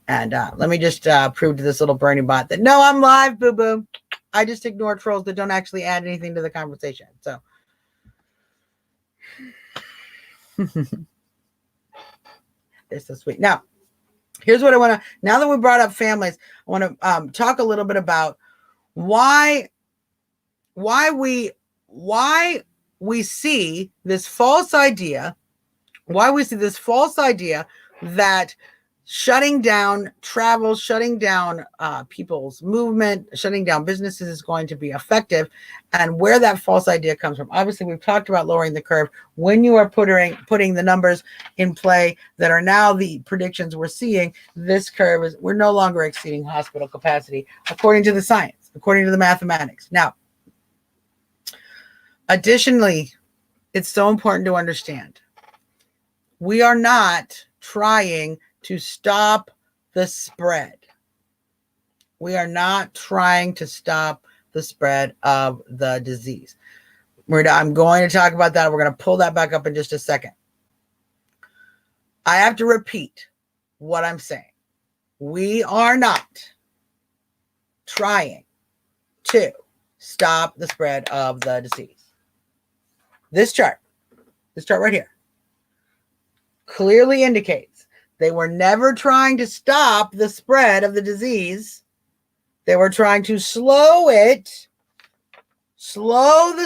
And let me just prove to this little Bernie bot that no, I'm live, boo boo. I just ignore trolls that don't actually add anything to the conversation. So it's so sweet. Now, here's what I want to, now that we brought up families, I want to talk a little bit about why we see this false idea, that shutting down travel, shutting down people's movement, shutting down businesses is going to be effective. And where that false idea comes from, obviously, we've talked about lowering the curve. When you are putting the numbers in play that are now the predictions we're seeing, this curve is, we're no longer exceeding hospital capacity, according to the science, according to the mathematics. Now, additionally, it's so important to understand, we are not trying to stop the spread. We are not trying to stop the spread of the disease. I'm going to talk about that. We're going to pull that back up in just a second. I have to repeat what I'm saying. We are not trying to stop the spread of the disease. This chart right here, clearly indicates they were never trying to stop the spread of the disease. They were trying to slow the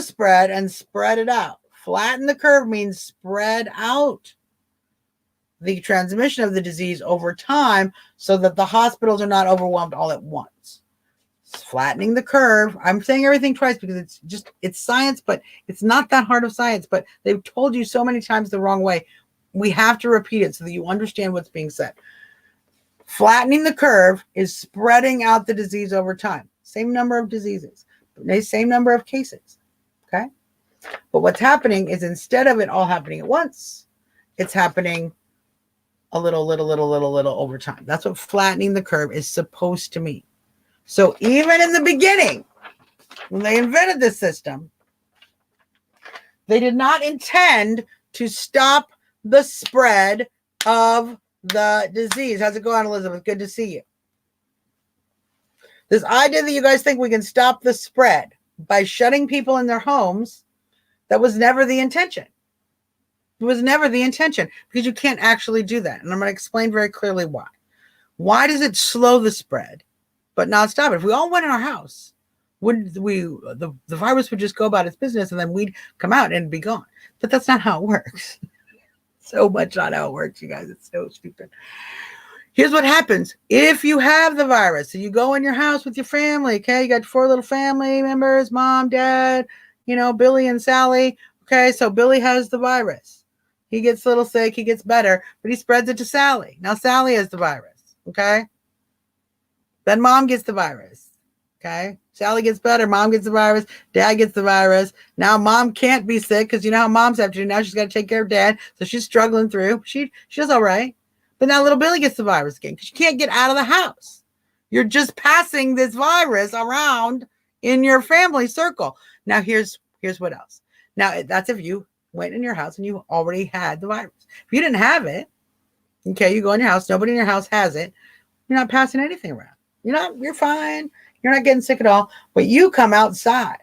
spread and spread it out. Flatten the curve means spread out the transmission of the disease over time so that the hospitals are not overwhelmed all at once. Flattening the curve. I'm saying everything twice because it's science, but it's not that hard of science, but they've told you so many times the wrong way. We have to repeat it so that you understand what's being said. Flattening the curve is spreading out the disease over time. Same number of diseases, same number of cases. Okay? But what's happening is instead of it all happening at once, it's happening a little over time. That's what flattening the curve is supposed to mean. So even in the beginning, when they invented this system, they did not intend to stop the spread of the disease. How's it going, Elizabeth? Good to see you. This idea that you guys think we can stop the spread by shutting people in their homes, that was never the intention. It was never the intention because you can't actually do that. And I'm going to explain very clearly why. Why does it slow the spread but not stop it? If we all went in our house, wouldn't we? The virus would just go about its business and then we'd come out and be gone. But that's not how it works. So much not how it works, you guys. It's so stupid. Here's what happens if you have the virus. So you go in your house with your family, okay? You got 4 little family members, mom, dad, Billy and Sally. Okay, so Billy has the virus. He gets a little sick, he gets better, but he spreads it to Sally. Now Sally has the virus, okay? Then mom gets the virus, okay? Sally gets better, mom gets the virus, dad gets the virus. Now mom can't be sick because you know how moms have to do. Now she's got to take care of dad, so she's struggling through. She does all right. But now little Billy gets the virus again because you can't get out of the house. You're just passing this virus around in your family circle. Now here's what else. Now that's if you went in your house and you already had the virus. If you didn't have it, okay, you go in your house, nobody in your house has it, you're not passing anything around. You're fine. You're not getting sick at all, but you come outside,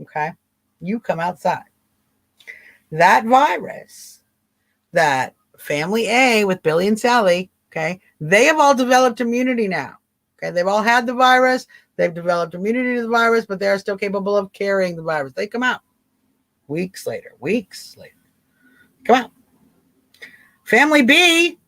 okay? You come outside. That virus, that family A with Billy and Sally, okay, they have all developed immunity now, okay? They've all had the virus. They've developed immunity to the virus, but they're still capable of carrying the virus. They come out weeks later. Come out. Family B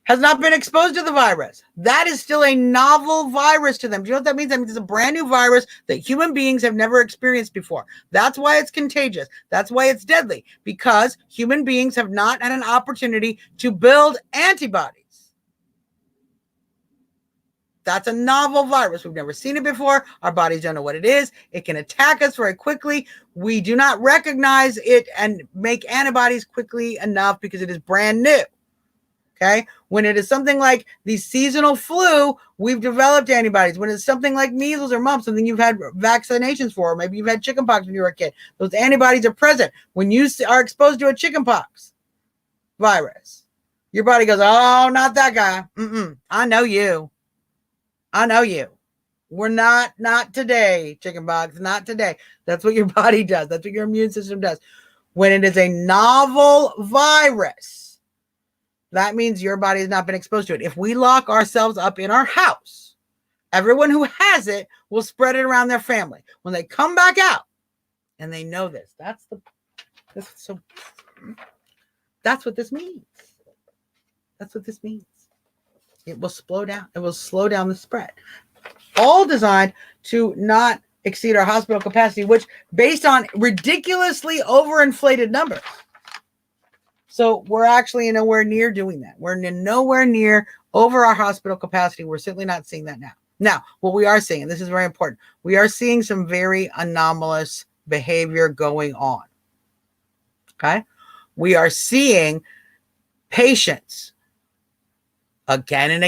has not been exposed to the virus. That is still a novel virus to them. Do you know what that means? That means it's a brand new virus that human beings have never experienced before. That's why it's contagious. That's why it's deadly, because human beings have not had an opportunity to build antibodies. That's a novel virus. We've never seen it before. Our bodies don't know what it is. It can attack us very quickly. We do not recognize it and make antibodies quickly enough because it is brand new. Okay. When it is something like the seasonal flu, we've developed antibodies. When it's something like measles or mumps, something you've had vaccinations for, maybe you've had chickenpox when you were a kid, those antibodies are present. When you are exposed to a chickenpox virus, your body goes, oh, not that guy. I know you. We're not today, chickenpox, not today. That's what your body does. That's what your immune system does. When it is a novel virus, that means your body has not been exposed to it. If we lock ourselves up in our house, everyone who has it will spread it around their family. When they come back out, and they know this, that's what this means. That's what this means. It will slow down. It will slow down the spread. All designed to not exceed our hospital capacity, which based on ridiculously overinflated numbers. So we're actually nowhere near doing that. We're nowhere near over our hospital capacity. We're certainly not seeing that now. Now, what we are seeing, and this is very important, we are seeing some very anomalous behavior going on. Okay? We are seeing patients again and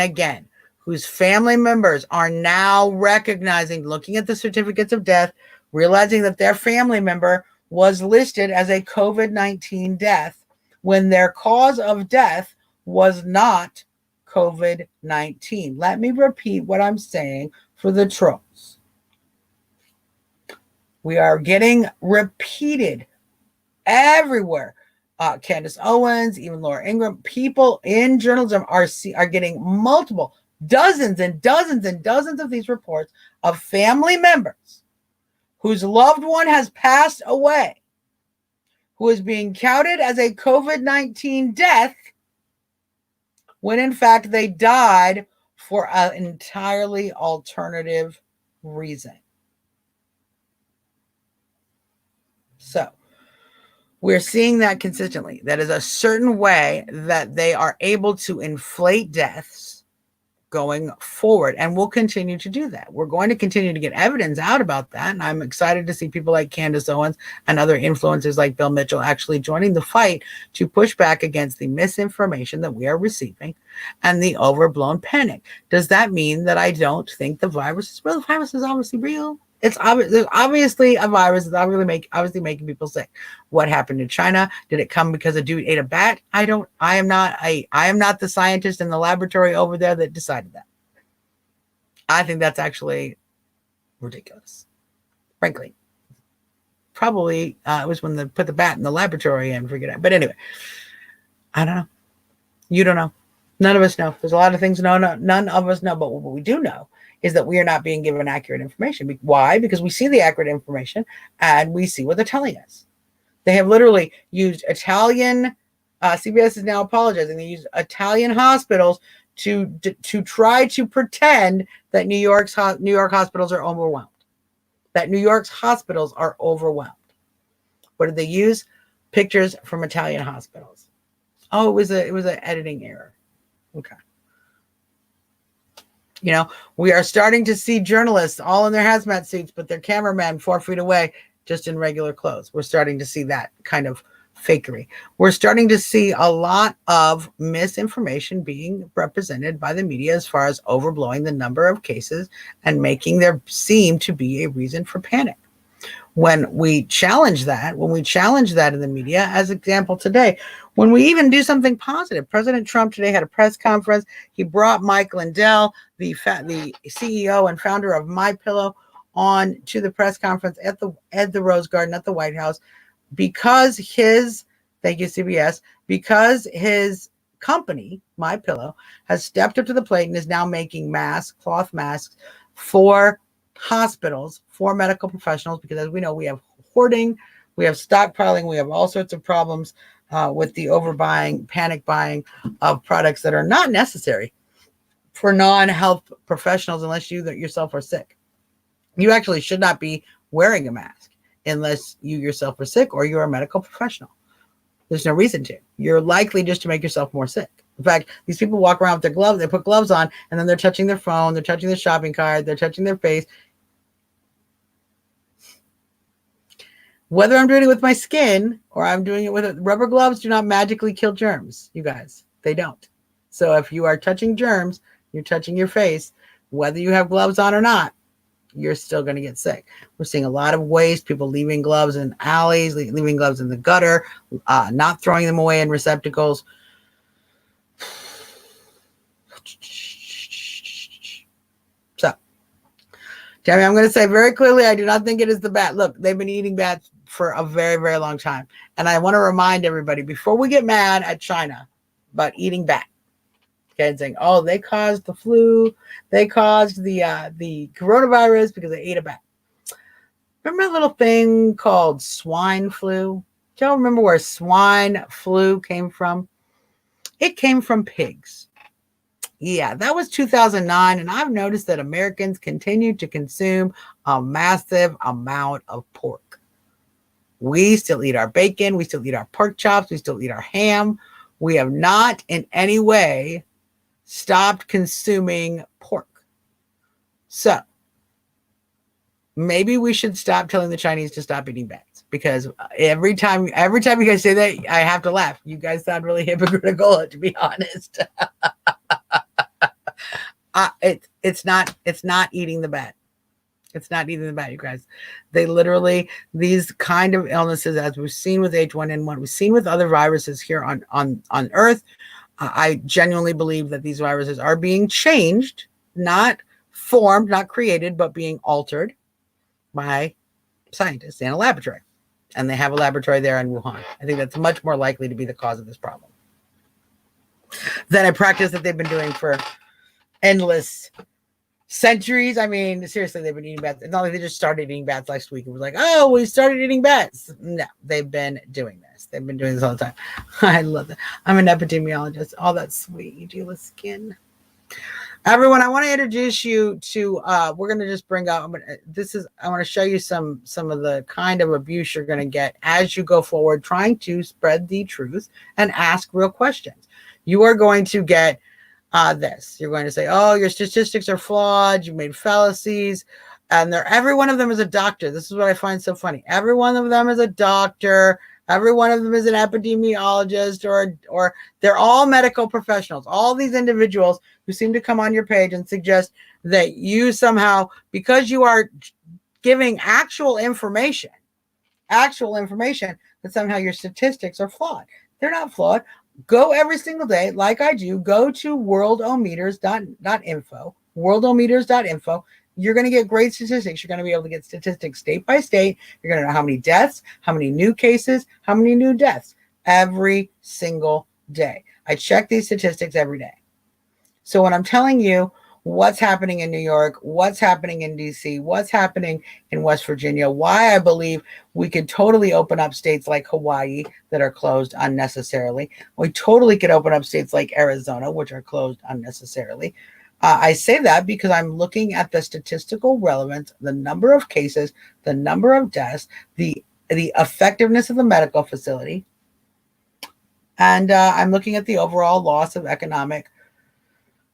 again, whose family members are now recognizing, looking at the certificates of death, realizing that their family member was listed as a COVID-19 death when their cause of death was not COVID-19. Let me repeat what I'm saying for the trolls. We are getting repeated everywhere. Candace Owens, even Laura Ingraham, people in journalism are getting multiple, dozens and dozens and dozens of these reports of family members whose loved one has passed away, who is being counted as a COVID-19 death, when in fact they died for an entirely alternative reason. So we're seeing that consistently. That is a certain way that they are able to inflate deaths going forward. And we'll continue to do that. We're going to continue to get evidence out about that. And I'm excited to see people like Candace Owens and other influencers like Bill Mitchell actually joining the fight to push back against the misinformation that we are receiving and the overblown panic. Does that mean that I don't think the virus is real? The virus is obviously real. It's there's obviously a virus that's obviously making people sick. What happened in China? Did it come because a dude ate a bat? I am not the scientist in the laboratory over there that decided that. I think that's actually ridiculous. Frankly. Probably it was when they put the bat in the laboratory and forget it. But anyway, I don't know. You don't know. None of us know. There's a lot of things none of us know, but what we do know is that we are not being given accurate information. Why? Because we see the accurate information and we see what they're telling us. They have literally used Italian, CBS is now apologizing, they use Italian hospitals to try to pretend that New York hospitals are overwhelmed. That New York's hospitals are overwhelmed. What did they use? Pictures from Italian hospitals. Oh, it was an editing error. Okay. You know, we are starting to see journalists all in their hazmat suits, but their cameramen 4 feet away, just in regular clothes. We're starting to see that kind of fakery. We're starting to see a lot of misinformation being represented by the media as far as overblowing the number of cases and making there seem to be a reason for panic. When we challenge that in the media, as example today, when we even do something positive, President Trump today had a press conference. He brought Mike Lindell, the CEO and founder of MyPillow, on to the press conference at the Rose Garden at the White House because thank you CBS, because his company, MyPillow, has stepped up to the plate and is now making cloth masks for hospitals, for medical professionals, because as we know, we have hoarding, we have stockpiling, we have all sorts of problems with the overbuying, panic buying of products that are not necessary for non-health professionals unless you yourself are sick. You actually should not be wearing a mask unless you yourself are sick or you're a medical professional. There's no reason to. You're likely just to make yourself more sick. In fact, these people walk around with their gloves, they put gloves on, and then they're touching their phone, they're touching their shopping cart, they're touching their face. Whether I'm doing it with my skin or I'm doing it with it, rubber gloves do not magically kill germs, you guys. They don't. So if you are touching germs, you're touching your face, whether you have gloves on or not, you're still going to get sick. We're seeing a lot of waste, people leaving gloves in alleys, leaving gloves in the gutter, not throwing them away in receptacles. So, Tammy, I'm going to say very clearly, I do not think it is the bat. Look, they've been eating bats for a very, very long time. And I want to remind everybody, before we get mad at China about eating bat, okay, and saying, oh, they caused the flu, they caused the coronavirus because they ate a bat. Remember a little thing called swine flu? Do y'all remember where swine flu came from? It came from pigs. Yeah, that was 2009, and I've noticed that Americans continue to consume a massive amount of pork. We still eat our bacon, we still eat our pork chops, we still eat our ham. We have not in any way stopped consuming pork. So maybe we should stop telling the Chinese to stop eating bats, because every time you guys say that, I have to laugh. You guys sound really hypocritical, to be honest. It's not eating the bat. It's not eating the bat, you guys. They literally, these kind of illnesses, as we've seen with H1N1, we've seen with other viruses here on Earth. I genuinely believe that these viruses are being changed, not formed, not created, but being altered by scientists in a laboratory. And they have a laboratory there in Wuhan. I think that's much more likely to be the cause of this problem than a practice that they've been doing for endless centuries. I mean, seriously, they've been eating bats. It's not like they just started eating bats last week. It was like, oh, we started eating bats. No, they've been doing this. They've been doing this all the time. I love that. I'm an epidemiologist. Oh, that's sweet. You deal with skin. Everyone, I want to introduce you to, we're going to just bring up, I want to show you some of the kind of abuse you're going to get as you go forward, trying to spread the truth and ask real questions. You are going to get this. You're going to say, oh, your statistics are flawed. You made fallacies. And every one of them is a doctor. This is what I find so funny. Every one of them is a doctor. Every one of them is an epidemiologist, or they're all medical professionals. All these individuals who seem to come on your page and suggest that you somehow, because you are giving actual information, that somehow your statistics are flawed. They're not flawed. Go every single day, like I do. Go to worldometers.info, worldometers.info. You're going to get great statistics. You're going to be able to get statistics state by state. You're going to know how many deaths, how many new cases, how many new deaths every single day. I check these statistics every day. So when I'm telling you what's happening in New York, what's happening in DC, what's happening in West Virginia, why I believe we could totally open up states like Hawaii that are closed unnecessarily. We totally could open up states like Arizona, which are closed unnecessarily. I say that because I'm looking at the statistical relevance, the number of cases, the number of deaths, the effectiveness of the medical facility, and I'm looking at the overall loss of economic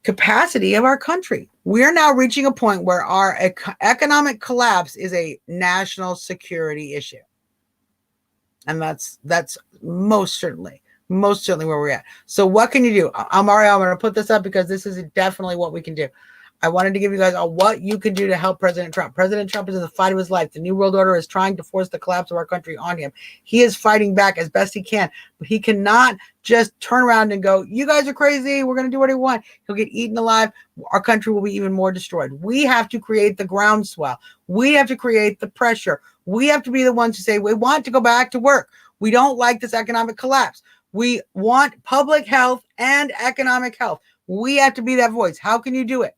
capacity of our country. We are now reaching a point where our economic collapse is a national security issue. And that's most certainly where we're at. So what can you do? Mario, I'm going to put this up because this is definitely what we can do. I wanted to give you guys what you can do to help President Trump. President Trump is in the fight of his life. The New World Order is trying to force the collapse of our country on him. He is fighting back as best he can, but he cannot just turn around and go, you guys are crazy. We're going to do what we want. He'll get eaten alive. Our country will be even more destroyed. We have to create the groundswell. We have to create the pressure. We have to be the ones who say, we want to go back to work. We don't like this economic collapse. We want public health and economic health. We have to be that voice. How can you do it?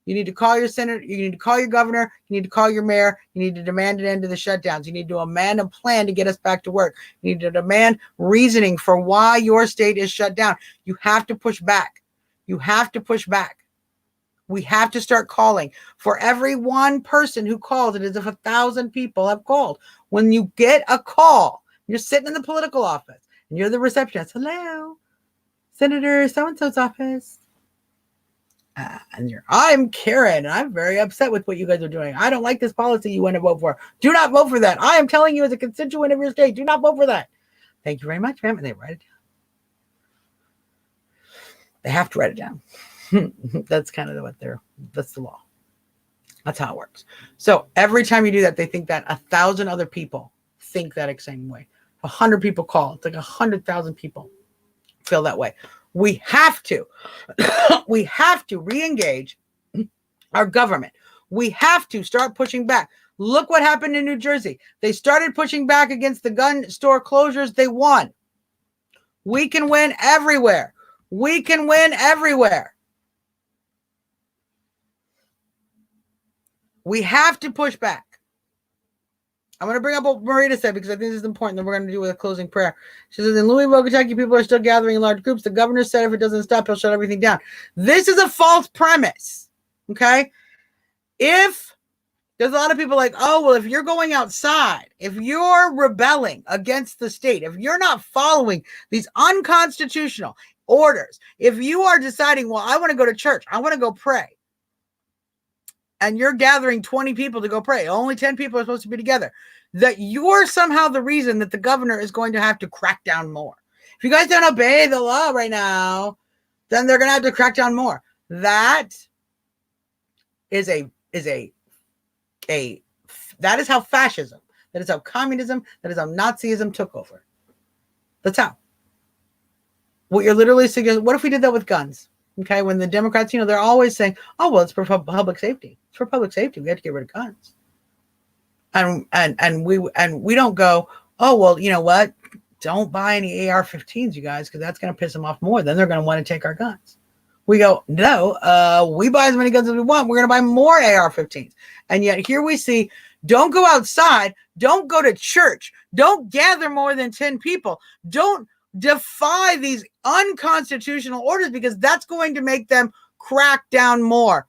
You need to call your senator. You need to call your governor. You need to call your mayor. You need to demand an end to the shutdowns. You need to demand a plan to get us back to work. You need to demand reasoning for why your state is shut down. You have to push back. You have to push back. We have to start calling. For every one person who calls, it is if 1,000 people have called. When you get a call, you're sitting in the political office and you're the receptionist. Hello, Senator so-and-so's office. I'm Karen, and I'm very upset with what you guys are doing. I don't like this policy you want to vote for. Do not vote for that. I am telling you as a constituent of your state, do not vote for that. Thank you very much, ma'am. And they write it down. They have to write it down. That's kind of that's the law. That's how it works. So every time you do that, they think that 1,000 other people think that same way. 100 people call. It's like 100,000 people feel that way. We have to re-engage our government. We have to start pushing back. Look what happened in New Jersey. They started pushing back against the gun store closures. They won. We can win everywhere. We can win everywhere. We have to push back. I'm going to bring up what Marita said because I think this is important. Then we're going to do with a closing prayer. She says, in Louisville, Kentucky, people are still gathering in large groups. The governor said if it doesn't stop, he'll shut everything down. This is a false premise. Okay? If there's a lot of people like, oh, well, if you're going outside, if you're rebelling against the state, if you're not following these unconstitutional orders, if you are deciding, well, I want to go to church, I want to go pray, and you're gathering 20 people to go pray, only 10 people are supposed to be together, that you're somehow the reason that the governor is going to have to crack down more. If you guys don't obey the law right now, then they're going to have to crack down more. That is that is how fascism, that is how communism, that is how Nazism took over. That's how. What you're literally suggesting, what if we did that with guns? Okay, when the Democrats, they're always saying, oh, well, it's for public safety. It's for public safety. We have to get rid of guns. And we don't go, oh, well, you know what? Don't buy any AR-15s, you guys, because that's going to piss them off more. Then they're going to want to take our guns. We go, no, we buy as many guns as we want. We're going to buy more AR-15s. And yet here we see, don't go outside. Don't go to church. Don't gather more than 10 people. Don't defy these unconstitutional orders because that's going to make them crack down more.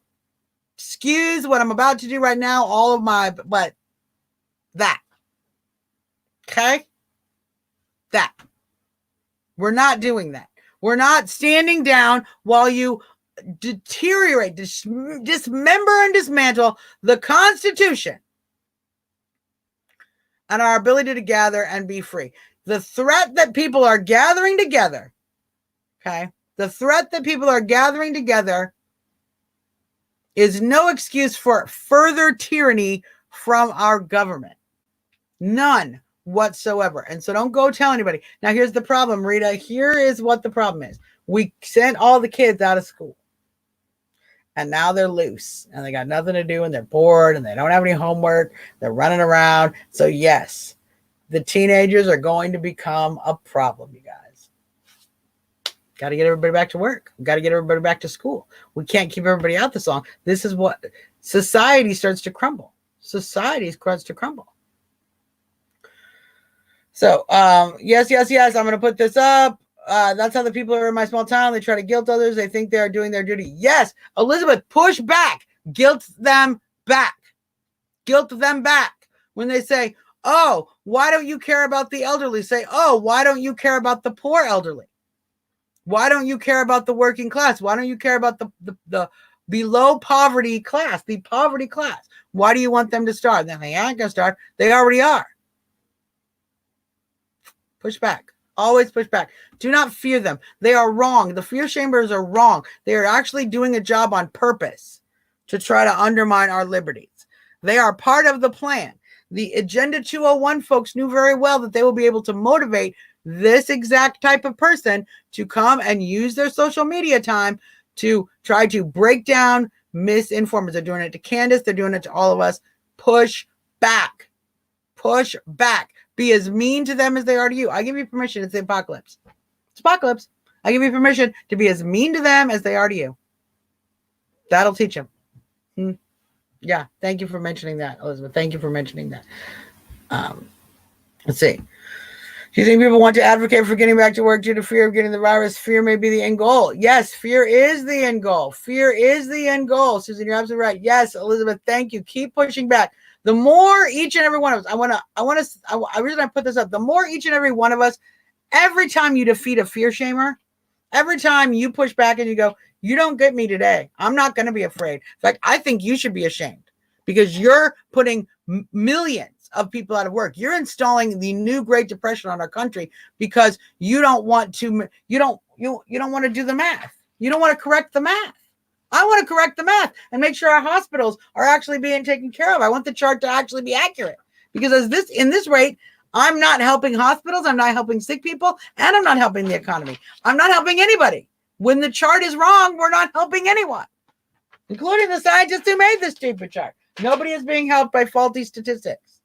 Excuse what I'm about to do right now. But that. Okay? That. We're not doing that. We're not standing down while you deteriorate, dismember and dismantle the Constitution and our ability to gather and be free. The threat that people are gathering together, okay? The threat that people are gathering together is no excuse for further tyranny from our government. None whatsoever. And so don't go tell anybody. Now, here's the problem, Rita. Here is what the problem is. We sent all the kids out of school. And now they're loose. And they got nothing to do. And they're bored. And they don't have any homework. They're running around. So, yes, the teenagers are going to become a problem, you guys. Got to get everybody back to work. Got to get everybody back to school. We can't keep everybody out this long. This is what society starts to crumble. Society starts to crumble. So, yes. I'm going to put this up. That's how the people are in my small town. They try to guilt others. They think they are doing their duty. Yes, Elizabeth, push back. Guilt them back. Guilt them back. When they say, oh, why don't you care about the elderly? Say, oh, why don't you care about the poor elderly? Why don't you care about the working class? Why don't you care about the below poverty class, the poverty class? Why do you want them to starve? Then they aren't going to starve. They already are. Push back. Always push back. Do not fear them. They are wrong. The fear chambers are wrong. They are actually doing a job on purpose to try to undermine our liberties. They are part of the plan. The Agenda 201 folks knew very well that they will be able to motivate this exact type of person to come and use their social media time to try to break down misinformers. They're doing it to Candace. They're doing it to all of us. Push back. Push back. Be as mean to them as they are to you. I give you permission. It's the apocalypse. It's apocalypse. I give you permission to be as mean to them as they are to you. That'll teach them. Yeah. Thank you for mentioning that, Elizabeth. Thank you for mentioning that. Let's see. Do you think people want to advocate for getting back to work due to fear of getting the virus? Fear may be the end goal. Yes, fear is the end goal. Fear is the end goal. Susan, you're absolutely right. Yes, Elizabeth, thank you. Keep pushing back. The more each and every one of us, I reason I put this up, the more each and every one of us, every time you defeat a fear shamer, every time you push back and you go, you don't get me today. I'm not going to be afraid. In fact, I think you should be ashamed because you're putting millions of people out of work. You're installing the new Great Depression on our country because you don't want to want to do the math. You don't want to correct the math. I want to correct the math and make sure our hospitals are actually being taken care of. I want the chart to actually be accurate because in this rate, I'm not helping hospitals. I'm not helping sick people, and I'm not helping the economy. I'm not helping anybody. When the chart is wrong, we're not helping anyone, including the scientists who made this stupid chart. Nobody is being helped by faulty statistics.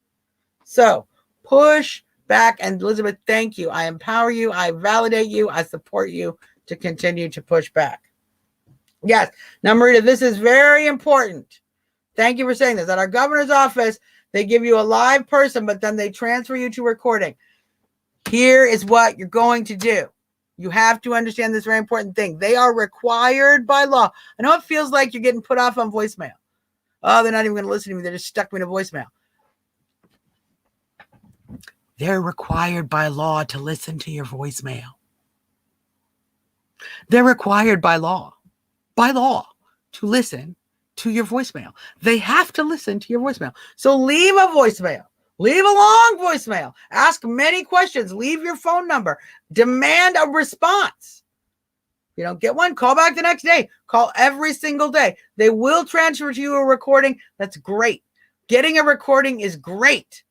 So push back. And Elizabeth, thank you. I empower you. I validate you. I support you to continue to push back. Yes. Now, Marita, this is very important. Thank you for saying this. At our governor's office, They give you a live person, but then they transfer you to recording. Here is what you're going to do. You have to understand this very important thing. They are required by law. I know it feels like you're getting put off on voicemail. Oh, they're not even going to listen to me. They just stuck me to voicemail. They're required by law to listen to your voicemail. They're required by law to listen to your voicemail. They have to listen to your voicemail. So leave a voicemail. Leave a long voicemail. Ask many questions. Leave your phone number. Demand a response. You don't get one, call back the next day. Call every single day. They will transfer to you a recording. That's great. Getting a recording is great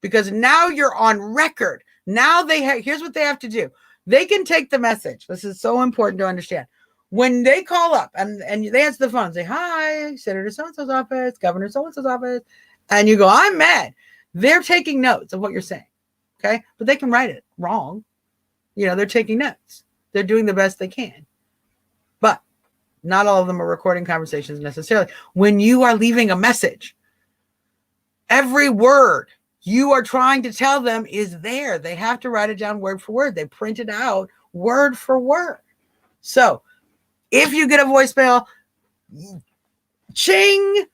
because now you're on record. Now here's what they have to do. They can take the message. This is so important to understand. When they call up and they answer the phone and say, hi, Senator so-and-so's office, Governor so-and-so's office, and you go, I'm mad. They're taking notes of what you're saying, okay? But they can write it wrong. They're taking notes. They're doing the best they can. But not all of them are recording conversations necessarily. When you are leaving a message, every word you are trying to tell them is there. They have to write it down word for word. They print it out word for word. So if you get a voicemail, ching,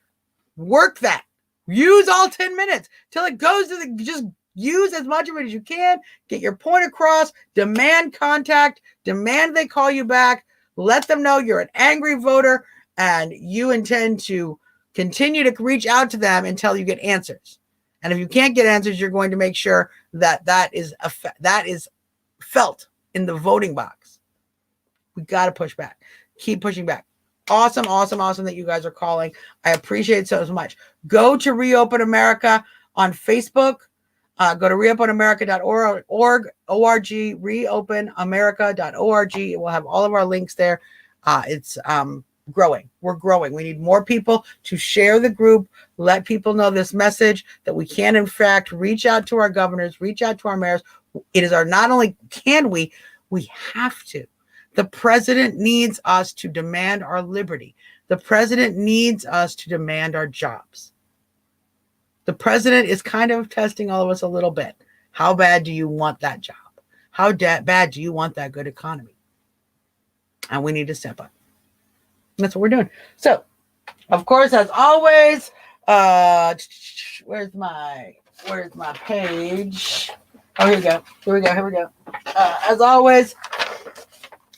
work that. Use all 10 minutes till it goes to just use as much of it as you can. Get your point across. Demand contact. Demand they call you back. Let them know you're an angry voter and you intend to continue to reach out to them until you get answers. And if you can't get answers, you're going to make sure that is felt in the voting box. We got to push back. Keep pushing back. Awesome that you guys are calling. I appreciate it so much. Go to Reopen America on Facebook. Go to reopenamerica.org, reopenamerica.org. It will have all of our links there. It's growing. We're growing. We need more people to share the group, let people know this message that we can, in fact, reach out to our governors, reach out to our mayors. It is not only can we have to. The president needs us to demand our liberty. The president needs us to demand our jobs. The president is kind of testing all of us a little bit. How bad do you want that job? How bad do you want that good economy? And we need to step up. That's what we're doing. So, of course, as always, where's my page? Oh, here we go. As always,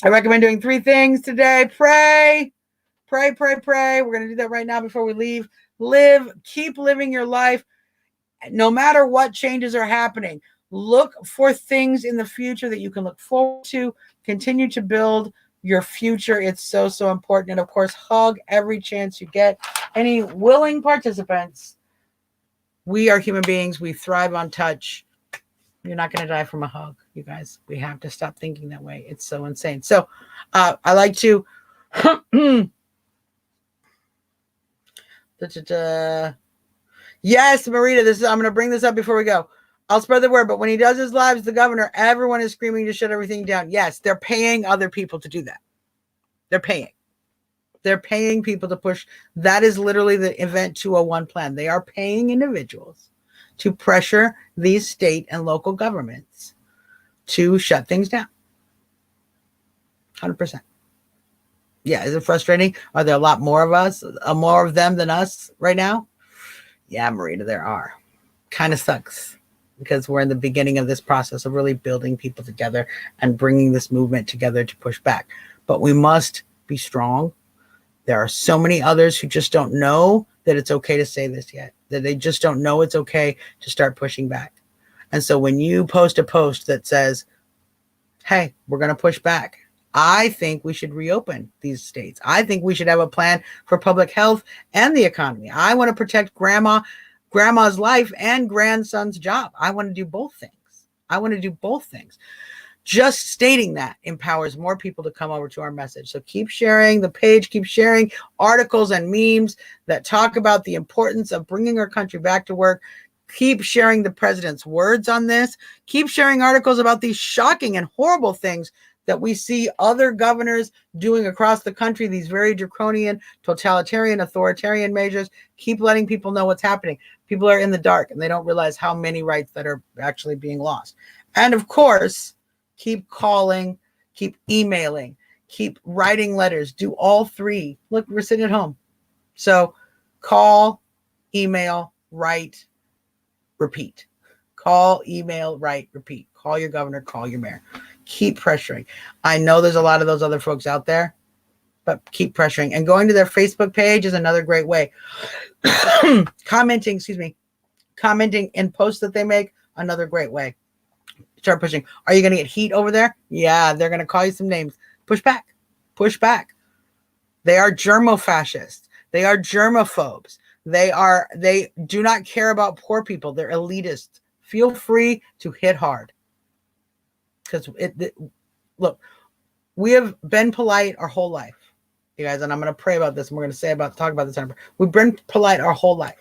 I recommend doing 3 things today. Pray. We're going to do that right now before we leave. Keep living your life. No matter what changes are happening, look for things in the future that you can look forward to. Continue to build your future. It's so important. And of course, hug every chance you get. Any willing participants, we are human beings. We thrive on touch. You're not going to die from a hug, you guys. We have to stop thinking that way. It's so insane. So I like to yes, Marita, I'm going to bring this up before we go. I'll spread the word, but when he does his live as the governor, everyone is screaming to shut everything down. Yes, they're paying other people to do that. They're paying people to push. That is literally the Event 201 plan. They are paying individuals to pressure these state and local governments to shut things down. 100%. Yeah, is it frustrating? Are there a lot more of them than us right now? Yeah, Marita, there are. Kind of sucks because we're in the beginning of this process of really building people together and bringing this movement together to push back. But we must be strong. There are so many others who just don't know that it's okay to say this yet, that they just don't know it's okay to start pushing back. And so when you post a post that says, hey, we're going to push back, I think we should reopen these states. I think we should have a plan for public health and the economy. I want to protect grandma's life and grandson's job. I want to do both things. Just stating that empowers more people to come over to our message. So keep sharing the page, keep sharing articles and memes that talk about the importance of bringing our country back to work. Keep sharing the president's words on this. Keep sharing articles about these shocking and horrible things that we see other governors doing across the country, these very draconian, totalitarian, authoritarian measures. Keep letting people know what's happening. People are in the dark and they don't realize how many rights that are actually being lost. And of course, keep calling, keep emailing, keep writing letters. Do all three. Look, we're sitting at home. So call, email, write, repeat. Call, email, write, repeat. Call your governor, call your mayor. Keep pressuring. I know there's a lot of those other folks out there, but keep pressuring. And going to their Facebook page is another great way. Commenting in posts that they make, another great way. Start pushing. Are you going to get heat over there? Yeah, they're going to call you some names. Push back. Push back. They are germofascists. They are germaphobes. They do not care about poor people. They're elitists. Feel free to hit hard. Because look, we have been polite our whole life, you guys, and I'm going to pray about this, and we're going to talk about this. We've been polite our whole life.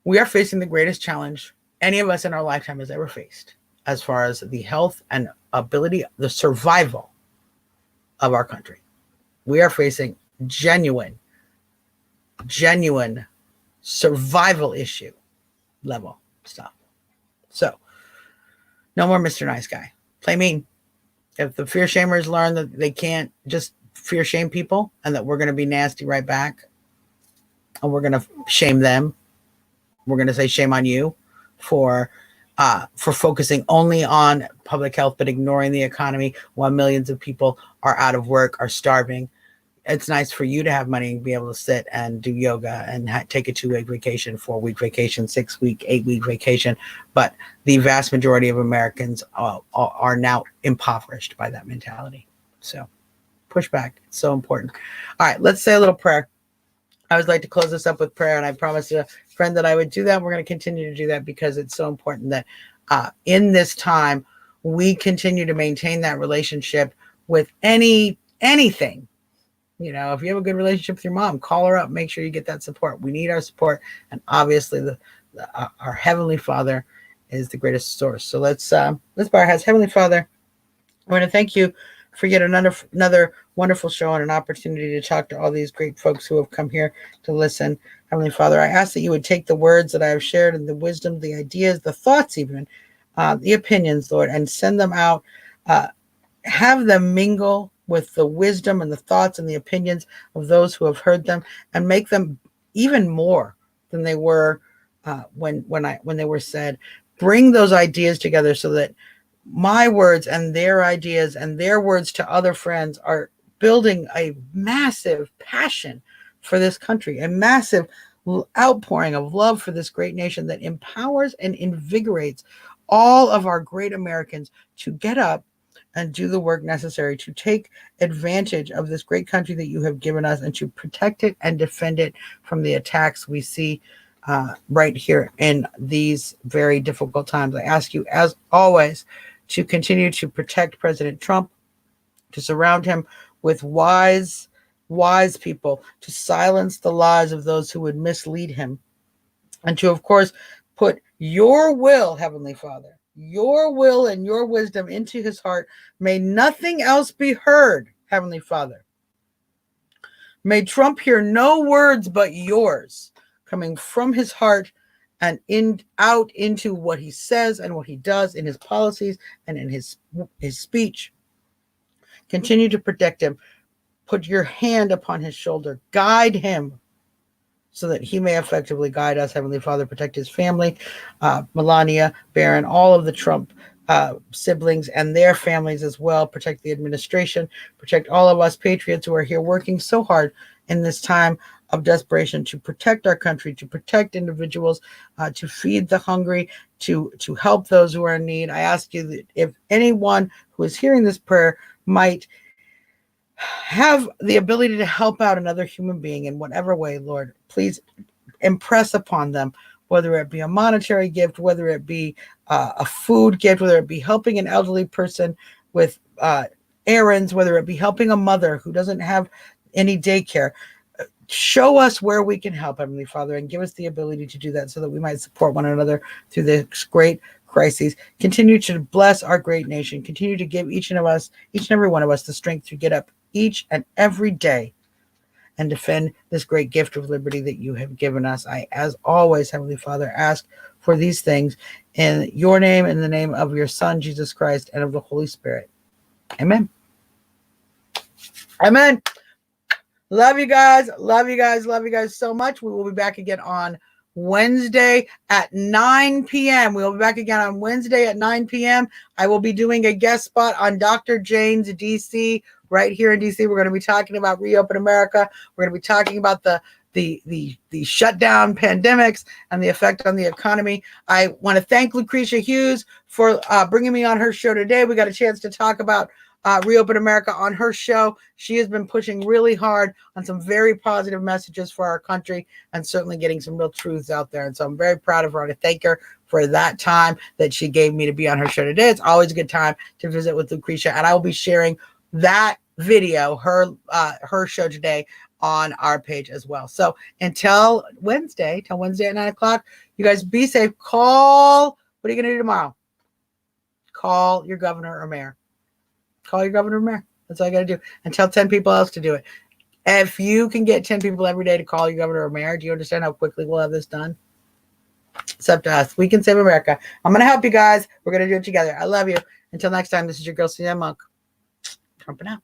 We are facing the greatest challenge any of us in our lifetime has ever faced, as far as the health and ability, the survival of our country. We are facing genuine survival issue level stuff. So, no more Mr. Nice Guy. Play mean. If the fear shamers learn that they can't just fear shame people and that we're going to be nasty right back and we're going to shame them, we're going to say shame on you for focusing only on public health but ignoring the economy while millions of people are out of work, are starving. It's nice for you to have money and be able to sit and do yoga and take a 2-week vacation, 4-week vacation, 6-week, 8-week vacation. But the vast majority of Americans are now impoverished by that mentality. So push back. It's so important. All right, let's say a little prayer. I always like to close this up with prayer, and I promised a friend that I would do that. We're going to continue to do that because it's so important that in this time, we continue to maintain that relationship with anything. You know, if you have a good relationship with your mom, call her up, make sure you get that support. We need our support. And obviously our Heavenly Father is the greatest source. So let's bow our heads. Heavenly Father, I want to thank you for yet another wonderful show and an opportunity to talk to all these great folks who have come here to listen. Heavenly Father, I ask that you would take the words that I have shared and the wisdom, the ideas, the thoughts even, the opinions, Lord, and send them out. Have them mingle with the wisdom and the thoughts and the opinions of those who have heard them, and make them even more than they were when they were said. Bring those ideas together so that my words and their ideas and their words to other friends are building a massive passion for this country, a massive outpouring of love for this great nation that empowers and invigorates all of our great Americans to get up and do the work necessary to take advantage of this great country that you have given us and to protect it and defend it from the attacks we see right here in these very difficult times. I ask you, as always, to continue to protect President Trump, to surround him with wise people, to silence the lies of those who would mislead him, and to, of course, put your will, Heavenly Father, your will and your wisdom into his heart. May nothing else be heard, Heavenly Father. May Trump hear no words but yours coming from his heart and out into what he says and what he does in his policies and in his speech. Continue to protect him. Put your hand upon his shoulder. Guide him so that he may effectively guide us. Heavenly Father, protect his family, Melania, Barron, all of the Trump siblings and their families as well. Protect the administration. Protect all of us patriots who are here working so hard in this time of desperation to protect our country, to protect individuals, to feed the hungry, to help those who are in need. I ask you that if anyone who is hearing this prayer might have the ability to help out another human being in whatever way, Lord, please impress upon them, whether it be a monetary gift, whether it be a food gift, whether it be helping an elderly person with errands, whether it be helping a mother who doesn't have any daycare. Show us where we can help, Heavenly Father, and give us the ability to do that so that we might support one another through this great crises. Continue to bless our great nation. Continue to give each and every one of us the strength to get up each and every day and defend this great gift of liberty that you have given us. I, as always, Heavenly Father, ask for these things in your name, in the name of your Son, Jesus Christ, and of the Holy Spirit. Amen. Amen. Love you guys. Love you guys. Love you guys so much. We will be back again on Wednesday at 9 p.m. We'll be back again on Wednesday at 9 p.m. I will be doing a guest spot on Dr. Jane's DC right here in DC. We're going to be talking about Reopen America. We're going to be talking about the shutdown pandemics and the effect on the economy. I want to thank Lucretia Hughes for bringing me on her show today. We got a chance to talk about Reopen America on her show. She has been pushing really hard on some very positive messages for our country and certainly getting some real truths out there. And so I'm very proud of her. I want to thank her for that time that she gave me to be on her show today. It's always a good time to visit with Lucretia, and I will be sharing that video, her show today, on our page as well. So until Wednesday at 9 o'clock, you guys be safe. What are you going to do tomorrow? Call your governor or mayor. Call your governor or mayor. That's all you got to do. And tell 10 people else to do it. If you can get 10 people every day to call your governor or mayor, do you understand how quickly we'll have this done? It's up to us. We can save America. I'm going to help you guys. We're going to do it together. I love you. Until next time, this is your girl, Suzzanne Monk. Trumping out.